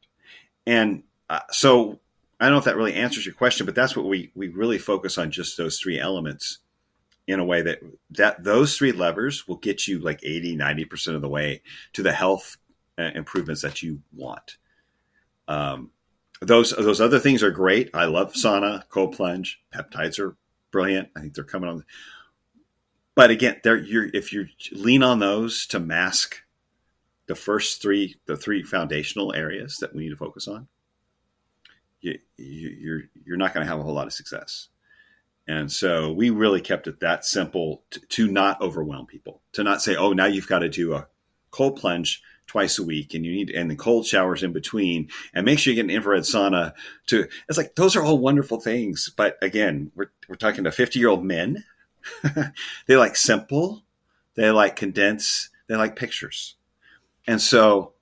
And so I don't know if that really answers your question, but that's what we really focus on, just those 3 elements in a way that those 3 levers will get you like 80-90% of the way to the health improvements that you want. Those other things are great. I love sauna, cold plunge, peptides are brilliant. I think they're coming on. But again, if you lean on those to mask the first 3 foundational areas that we need to focus on, you're not going to have a whole lot of success. And so we really kept it that simple to not overwhelm people, to not say, oh, now you've got to do a cold plunge twice a week and and the cold showers in between, and make sure you get an infrared sauna it's like, those are all wonderful things. But again, we're talking to 50-year-old men. They like simple, they like condense, they like pictures. And so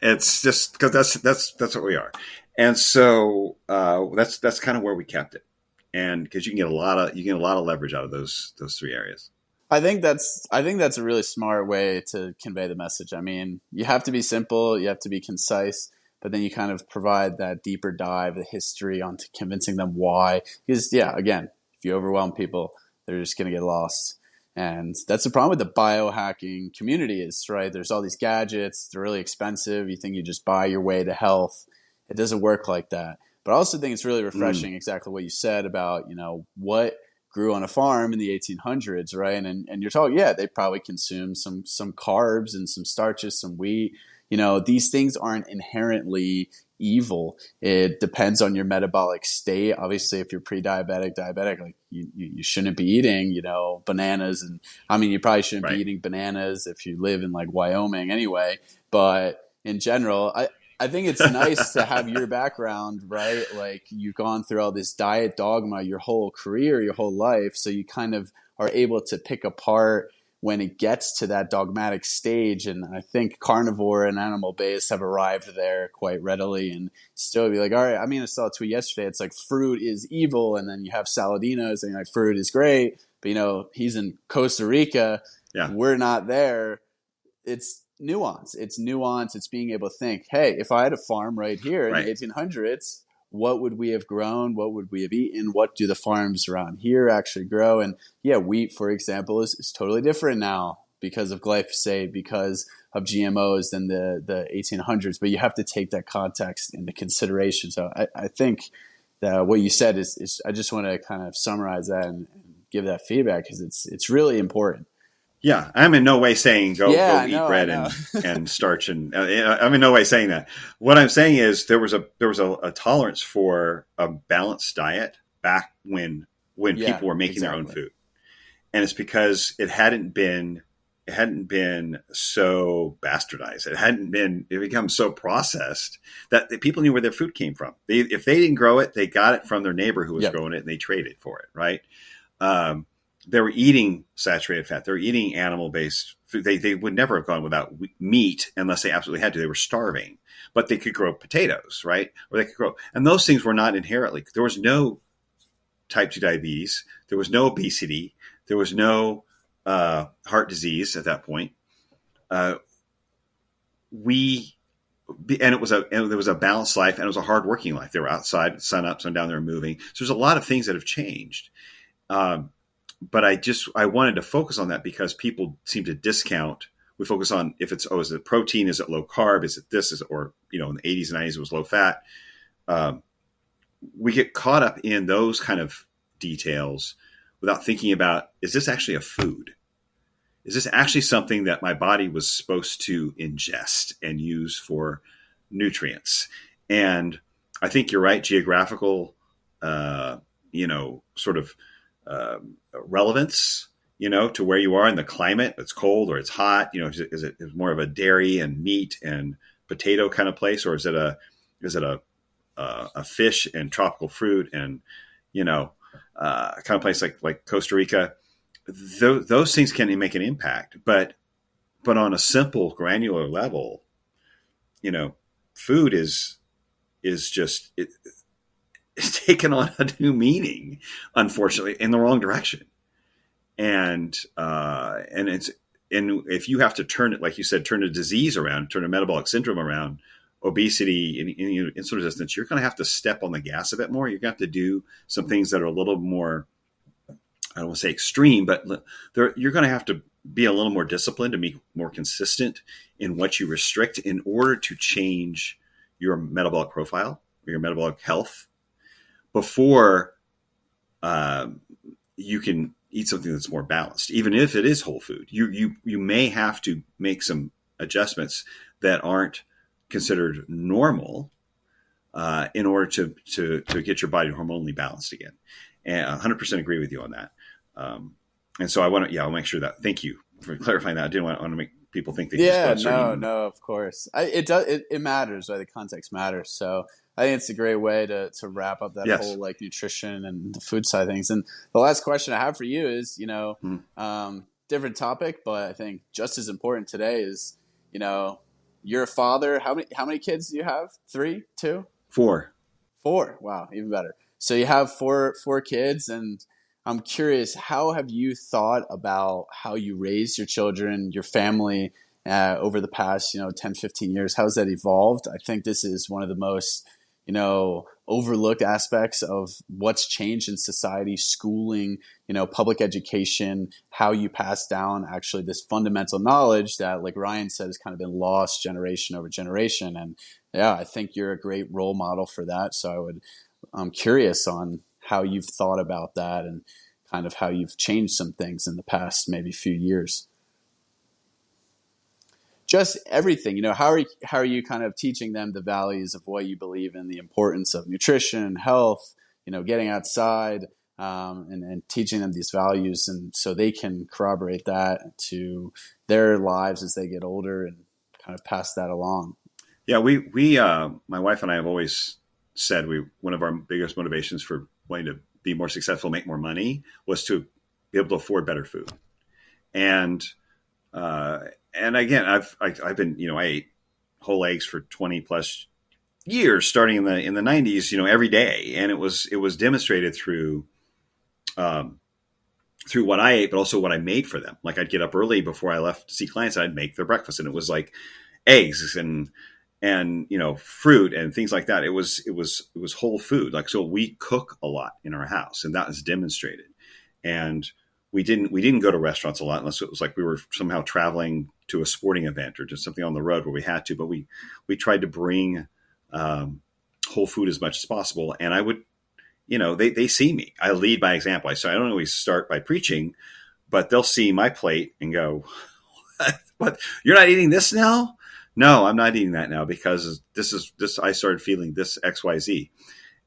it's just because that's what we are. And so that's kind of where we kept it. And because you can get a lot of leverage out of those 3 areas. I think that's a really smart way to convey the message. I mean, you have to be simple, you have to be concise, but then you kind of provide that deeper dive, the history onto convincing them why. Because again, if you overwhelm people, they're just going to get lost. And that's the problem with the biohacking community is, right? There's all these gadgets. They're really expensive. You think you just buy your way to health. It doesn't work like that. But I also think it's really refreshing, exactly what you said about, what grew on a farm in the 1800s, right? And you're talking, they probably consumed some carbs and some starches, some wheat. These things aren't inherently evil. It depends on your metabolic state. Obviously, if you're pre-diabetic, diabetic, like you shouldn't be eating, bananas. And I mean, you probably shouldn't be eating bananas if you live in like Wyoming anyway. But in general, I think it's nice to have your background, right? Like you've gone through all this diet dogma your whole career, your whole life. So you kind of are able to pick apart when it gets to that dogmatic stage. And I think carnivore and animal-based have arrived there quite readily, and still be like, all right, I mean, I saw a tweet yesterday. It's like fruit is evil. And then you have Saladino saying like fruit is great, but he's in Costa Rica. Yeah. We're not there. It's nuance. It's nuance. It's being able to think, hey, if I had a farm right here in the 1800s, what would we have grown? What would we have eaten? What do the farms around here actually grow? And yeah, wheat, for example, is totally different now because of glyphosate, because of GMOs than the 1800s. But you have to take that context into consideration. So I think that what you said is I just want to kind of summarize that and give that feedback because it's really important. Yeah, I'm in no way saying go eat bread and starch, and I'm in no way saying that. What I'm saying is there was a tolerance for a balanced diet back when people were making their own food, and it's because it hadn't been so bastardized. It hadn't become so processed that the people knew where their food came from. If they didn't grow it, they got it from their neighbor who was growing it, and they traded for it, right? They were eating saturated fat. They were eating animal-based food. They would never have gone without meat unless they absolutely had to. They were starving, but they could grow potatoes, right? Or they could grow, and those things were not inherently. There was no type 2 diabetes. There was no obesity. There was no heart disease at that point. There was a balanced life, and it was a hardworking life. They were outside, sun up, sun down. They were moving. So there's a lot of things that have changed. But I wanted to focus on that because people seem to discount. We focus on if it's, is it protein? Is it low carb? Is it this? Or, in the 80s and 90s, it was low fat. We get caught up in those kind of details without thinking about, is this actually a food? Is this actually something that my body was supposed to ingest and use for nutrients? And I think you're right. Geographical, sort of, relevance, to where you are in the climate. It's cold or it's hot. Is it more of a dairy and meat and potato kind of place, or is it a fish and tropical fruit and kind of place like Costa Rica? Those things can make an impact, but on a simple granular level, food is just it's taken on a new meaning, unfortunately, in the wrong direction. And if you have to turn it, like you said, turn a disease around, turn a metabolic syndrome around, obesity, and insulin resistance, you're going to have to step on the gas a bit more. You're going to have to do some things that are a little more, I don't want to say extreme, but you're going to have to be a little more disciplined and be more consistent in what you restrict in order to change your metabolic profile or your metabolic health before you can eat something that's more balanced. Even if it is whole food, you may have to make some adjustments that aren't considered normal in order to get your body hormonally balanced again. And 100% agree with you on that. And so I want to, I'll make sure that, thank you for clarifying that. I didn't want to make people think that. No, of course. It matters, right? The context matters. So I think it's a great way to wrap up that whole nutrition and the food side of things. And the last question I have for you is, different topic, but I think just as important today is, you're a father. How many kids do you have? 3, 2? 4. 4. Wow, even better. So you have four kids, and I'm curious, how have you thought about how you raised your children, your family over the past, 10, 15 years? How has that evolved? I think this is one of the most, overlooked aspects of what's changed in society, schooling, public education, how you pass down actually this fundamental knowledge that, like Ryan said, has kind of been lost generation over generation. And I think you're a great role model for that. So I'm curious on how you've thought about that and kind of how you've changed some things in the past maybe few years. Just everything, how are you kind of teaching them the values of what you believe in, the importance of nutrition, health, getting outside, and teaching them these values, and so they can corroborate that to their lives as they get older and kind of pass that along. Yeah, we my wife and I have always said one of our biggest motivations for wanting to be more successful, make more money, was to be able to afford better food. And again, I've been, I ate whole eggs for 20 plus years, starting in the 90s, every day. And it was demonstrated through, through what I ate, but also what I made for them. Like I'd get up early before I left to see clients. I'd make their breakfast, and it was like eggs and fruit and things like that. It was whole food. Like, so we cook a lot in our house, and that is demonstrated. And we didn't go to restaurants a lot unless it was like we were somehow traveling to a sporting event or just something on the road where we had to. But we tried to bring whole food as much as possible. And I would, they see me. I lead by example. So I don't always start by preaching, but they'll see my plate and go, "What? You're not eating this now?" No, I'm not eating that now because this. I started feeling this XYZ,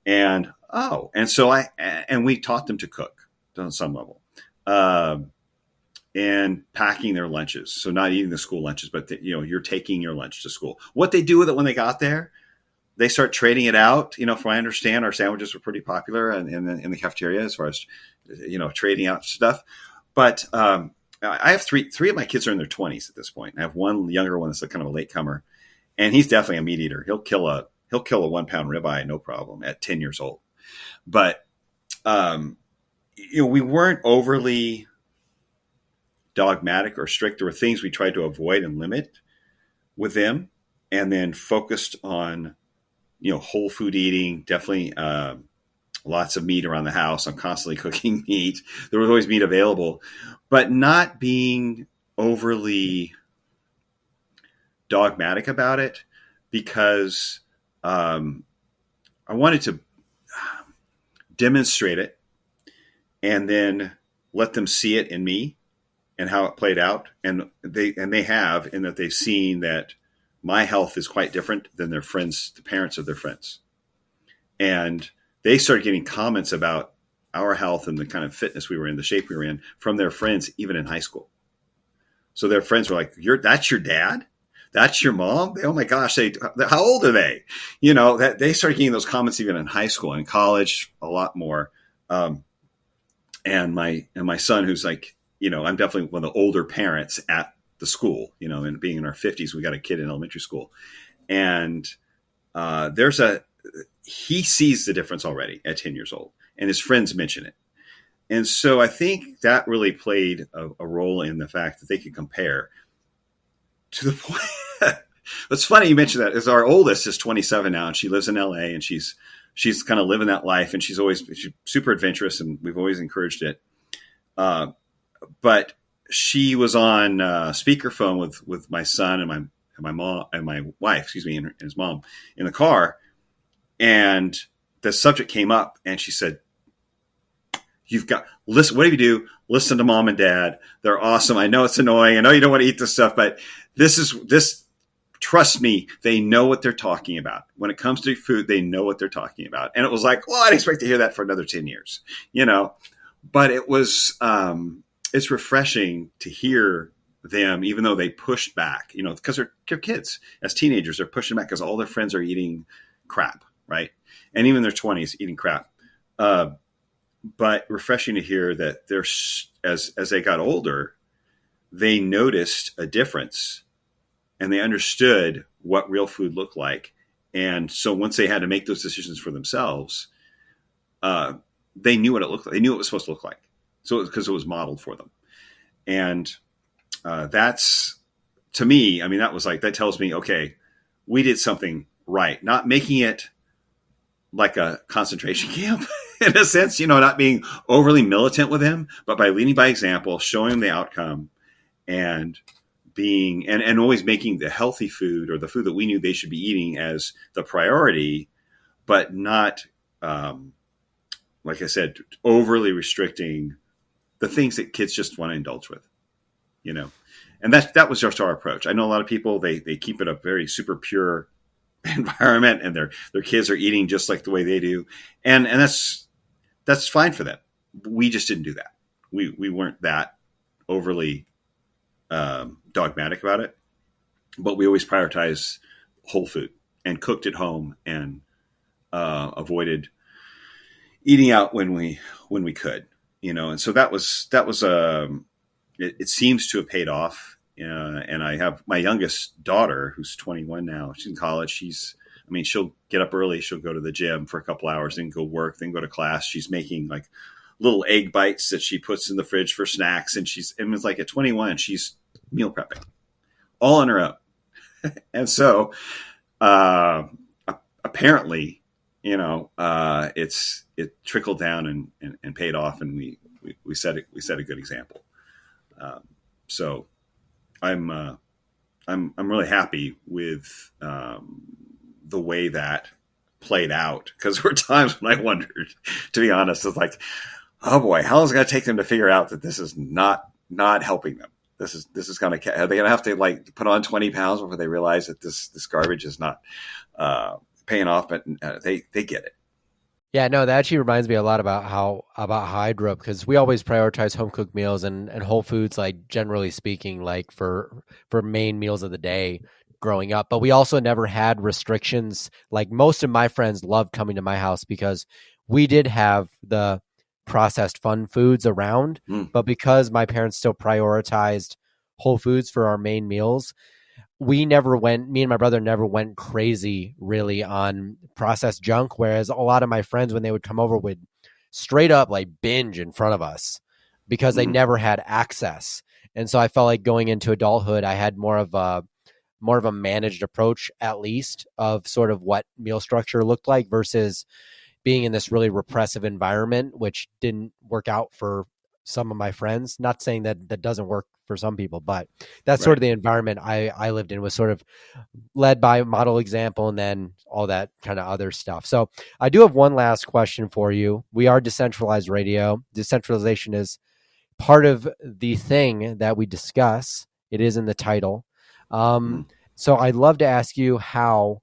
and so we taught them to cook on some level. And packing their lunches. So not eating the school lunches, but you're taking your lunch to school. What they do with it when they got there, they start trading it out. From what I understand, our sandwiches were pretty popular in the cafeteria as far as, trading out stuff. But I have three of my kids are in their 20s at this point. I have one younger one that's kind of a latecomer, and he's definitely a meat eater. He'll kill a 1 pound ribeye, no problem, at 10 years old. But, we weren't overly dogmatic or strict. There were things we tried to avoid and limit with them, and then focused on, whole food eating, definitely lots of meat around the house. I'm constantly cooking meat. There was always meat available, but not being overly dogmatic about it, because I wanted to demonstrate it and then let them see it in me and how it played out. And they have, in that they've seen that my health is quite different than their friends, the parents of their friends. And they started getting comments about our health and the kind of fitness we were in, the shape we were in, from their friends, even in high school. So their friends were like, that's your dad? That's your mom? Oh my gosh. How old are they? They started getting those comments even in high school and in college, a lot more. And my son, who's like, I'm definitely one of the older parents at the school, and being in our 50s, we got a kid in elementary school, and he sees the difference already at 10 years old, and his friends mention it. And so I think that really played a role in the fact that they could compare, to the point. It's funny you mentioned that, is our oldest is 27 now, and she lives in LA, and she's kind of living that life, and she's super adventurous, and we've always encouraged it. But she was on speakerphone with my son and my mom and my wife, and his mom, in the car. And the subject came up, and she said, listen, whatever you do, listen to mom and dad. They're awesome. I know it's annoying. I know you don't want to eat this stuff, but trust me, they know what they're talking about. When it comes to food, they know what they're talking about. And it was like, well, I'd expect to hear that for another 10 years, but it was, it's refreshing to hear them, even though they pushed back, because they're kids. As teenagers, they're pushing back because all their friends are eating crap, right? And even in their 20s, eating crap. But refreshing to hear that as they got older, they noticed a difference, and they understood what real food looked like. And so once they had to make those decisions for themselves, they knew what it looked like. They knew what it was supposed to look like. So because it was modeled for them. And that's, to me, that tells me, okay, we did something right. Not making it like a concentration camp in a sense, not being overly militant with him, but by leading by example, showing him the outcome, and being, and always making the healthy food, or the food that we knew they should be eating, as the priority, but not, like I said, overly restricting the things that kids just want to indulge with, and that was just our approach. I know a lot of people, they keep it a very super pure environment, and their kids are eating just like the way they do. And that's fine for them. We just didn't do that. We weren't that overly dogmatic about it, but we always prioritized whole food and cooked at home, and avoided eating out when we could, and so that was it seems to have paid off. And I have my youngest daughter, who's 21 now. She's in college. She'll get up early. She'll go to the gym for a couple hours, then go work, then go to class. She's making like little egg bites that she puts in the fridge for snacks. And it's like at 21, she's meal prepping all on her own. And so, apparently, it trickled down and paid off, and we set a good example. So I'm really happy with the way that played out, because there were times when I wondered, to be honest, it's like, oh boy, how long is it going to take them to figure out that this is not helping them? This is going to, are they going to have to like put on 20 pounds before they realize that this garbage is not paying off? But they get it. Yeah, no, that actually reminds me a lot about how I grew up, because we always prioritize home cooked meals and whole foods, like generally speaking, like for main meals of the day growing up. But we also never had restrictions. Like most of my friends loved coming to my house because we did have the processed fun foods around, but because my parents still prioritized whole foods for our main meals, me and my brother never went crazy really on processed junk. Whereas a lot of my friends, when they would come over, would straight up like binge in front of us because they never had access. And so I felt like going into adulthood, I had more of a managed approach, at least, of sort of what meal structure looked like versus being in this really repressive environment, which didn't work out for some of my friends. Not saying that doesn't work for some people, but that's sort of the environment I lived in, was sort of led by model example and then all that kind of other stuff. So I do have one last question for you. We are decentralized radio. Decentralization is part of the thing that we discuss. It is in the title. So I'd love to ask you how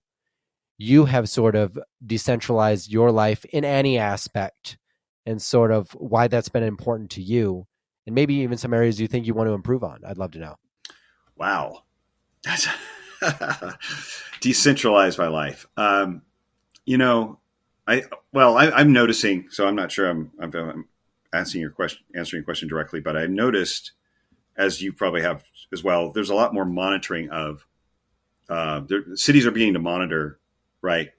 you have sort of decentralized your life in any aspect, and sort of why that's been important to you, and maybe even some areas you think you want to improve on. I'd love to know. Wow. That's decentralized my life. I'm noticing, so I'm not sure I'm answering your question directly, but I noticed, as you probably have as well, there's a lot more monitoring of, cities are beginning to monitor, right,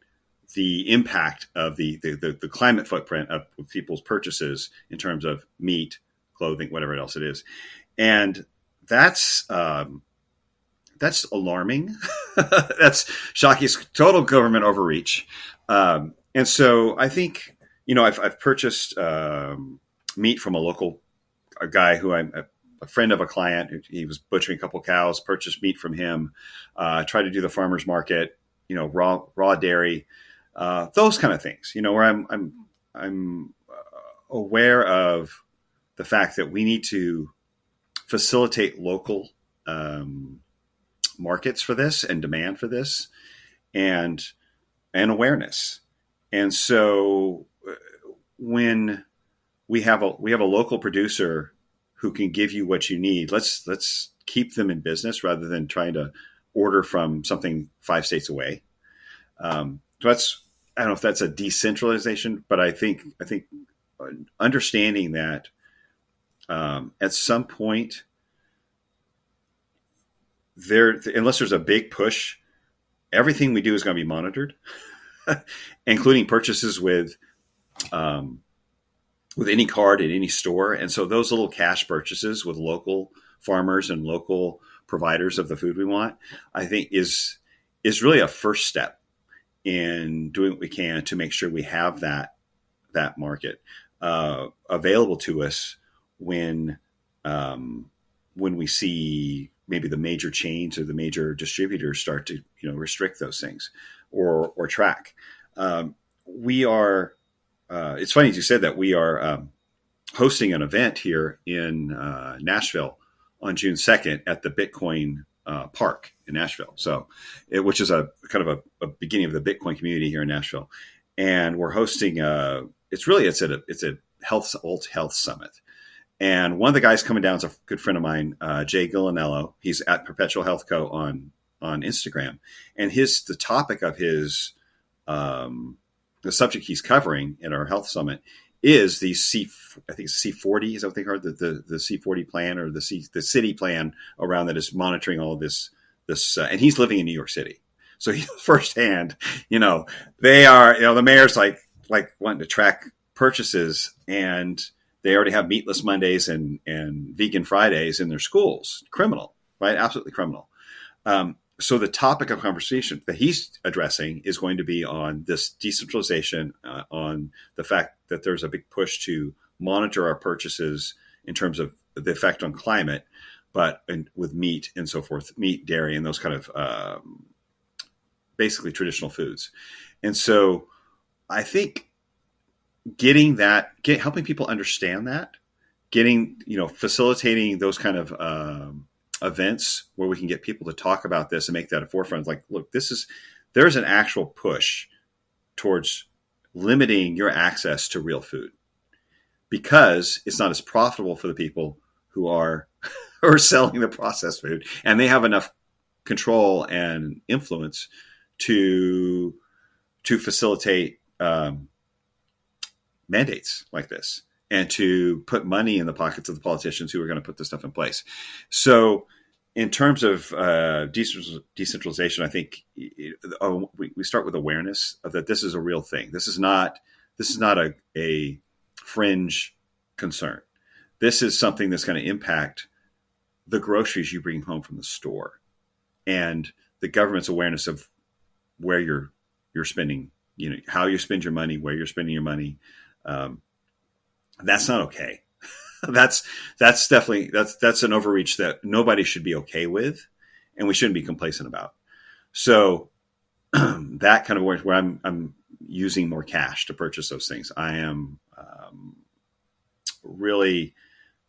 the impact of the climate footprint of people's purchases in terms of meat, clothing, whatever else it is. And that's alarming. That's shocking. It's total government overreach. And so I think, I've purchased meat from a guy who I'm a friend of a client. He was butchering a couple of cows, purchased meat from him, tried to do the farmer's market, raw dairy, those kind of things, where I'm aware of the fact that we need to facilitate local markets for this, and demand for this, and awareness. And so when we have a local producer who can give you what you need, let's keep them in business rather than trying to order from something 5 states away. So I don't know if that's a decentralization, but I think understanding that at some point unless there's a big push, everything we do is going to be monitored, including purchases with any card at any store. And so those little cash purchases with local farmers and local providers of the food we want, I think is really a first step in doing what we can to make sure we have that market available to us when we see maybe the major chains or the major distributors start to restrict those things or track. We are. It's funny you said that. We are hosting an event here in Nashville on June 2nd at the Bitcoin Park in Nashville. So, which is a kind of a beginning of the Bitcoin community here in Nashville, and we're hosting it's a alt health summit. And one of the guys coming down is a good friend of mine, Jay Gillanello. He's at Perpetual Health Co. on Instagram, and the topic of his the subject he's covering in our health summit is the C40, is that what they call it? The C40 plan, or the city plan around that is monitoring all of this, and he's living in New York City. So firsthand, they are, the mayor's like wanting to track purchases, and They already have meatless Mondays and vegan Fridays in their schools. Criminal, right? Absolutely criminal. So the topic of conversation that he's addressing is going to be on this decentralization, on the fact that there's a big push to monitor our purchases in terms of the effect on climate, but with meat and so forth, meat, dairy, and those kind of basically traditional foods. And so I think helping people understand that, facilitating those kind of events where we can get people to talk about this and make that a forefront. Like, look, there's an actual push towards limiting your access to real food because it's not as profitable for the people who are selling the processed food, and they have enough control and influence to facilitate mandates like this and to put money in the pockets of the politicians who are going to put this stuff in place. So in terms of decentralization, I think we start with awareness of that this is a real thing. This is not a fringe concern. This is something that's going to impact the groceries you bring home from the store and the government's awareness of where you're spending, how you spend your money, where you're spending your money. That's not okay. That's definitely that's an overreach that nobody should be okay with, and we shouldn't be complacent about. So that kind of where I'm using more cash to purchase those things. I am really,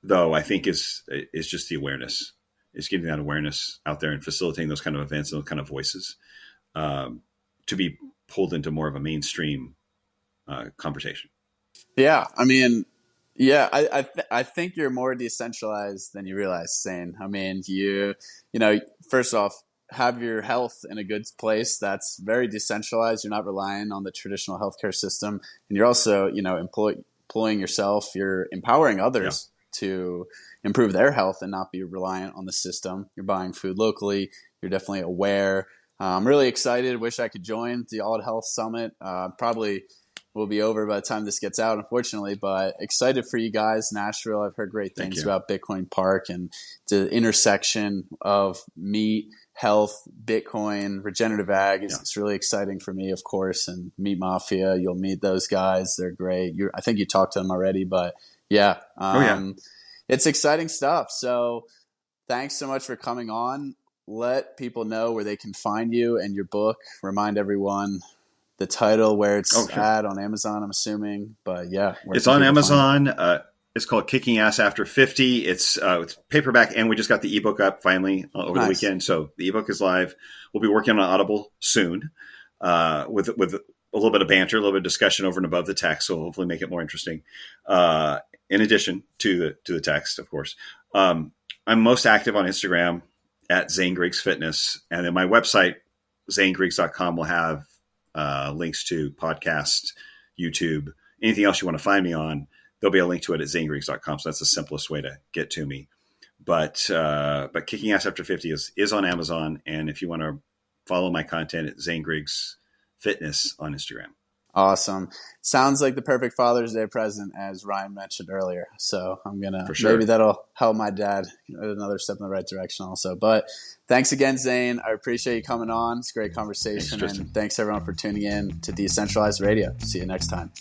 though, I think is just the awareness. Is getting that awareness out there and facilitating those kind of events and those kind of voices to be pulled into more of a mainstream conversation. Yeah, I mean, yeah, I think you're more decentralized than you realize, Zane. I mean, you first off, have your health in a good place. That's very decentralized. You're not relying on the traditional healthcare system, and you're also, employing yourself. You're empowering others to improve their health and not be reliant on the system. You're buying food locally. You're definitely aware. I'm really excited. Wish I could join the All Health Summit. Probably will be over by the time this gets out, unfortunately, but excited for you guys. Nashville, I've heard great things about Bitcoin Park and the intersection of meat, health, Bitcoin, regenerative ag. It's really exciting for me, of course, and Meat Mafia. You'll meet those guys. They're great. I think you talked to them already, but yeah. It's exciting stuff. So thanks so much for coming on. Let people know where they can find you and your book. Remind everyone the title, where it's at on Amazon, I'm assuming. But yeah. It's on Amazon. It's called Kicking Ass After 50. It's paperback, and we just got the ebook up finally over the weekend. So the ebook is live. We'll be working on Audible soon with a little bit of banter, a little bit of discussion over and above the text. So hopefully make it more interesting. In addition to the text, of course. I'm most active on Instagram at Zane Griggs Fitness. And then my website, zanegriggs.com, will have links to podcast, YouTube, anything else you want to find me on. There'll be a link to it at zanegriggs.com. So that's the simplest way to get to me. But Kicking Ass After 50 is on Amazon. And if you want to follow my content at Zane Griggs Fitness on Instagram. Awesome. Sounds like the perfect Father's Day present, as Ryan mentioned earlier. So I'm going to, maybe that'll help my dad another step in the right direction also. But thanks again, Zane. I appreciate you coming on. It's a great conversation. Thanks, and thanks everyone for tuning in to Decentralized Radio. See you next time.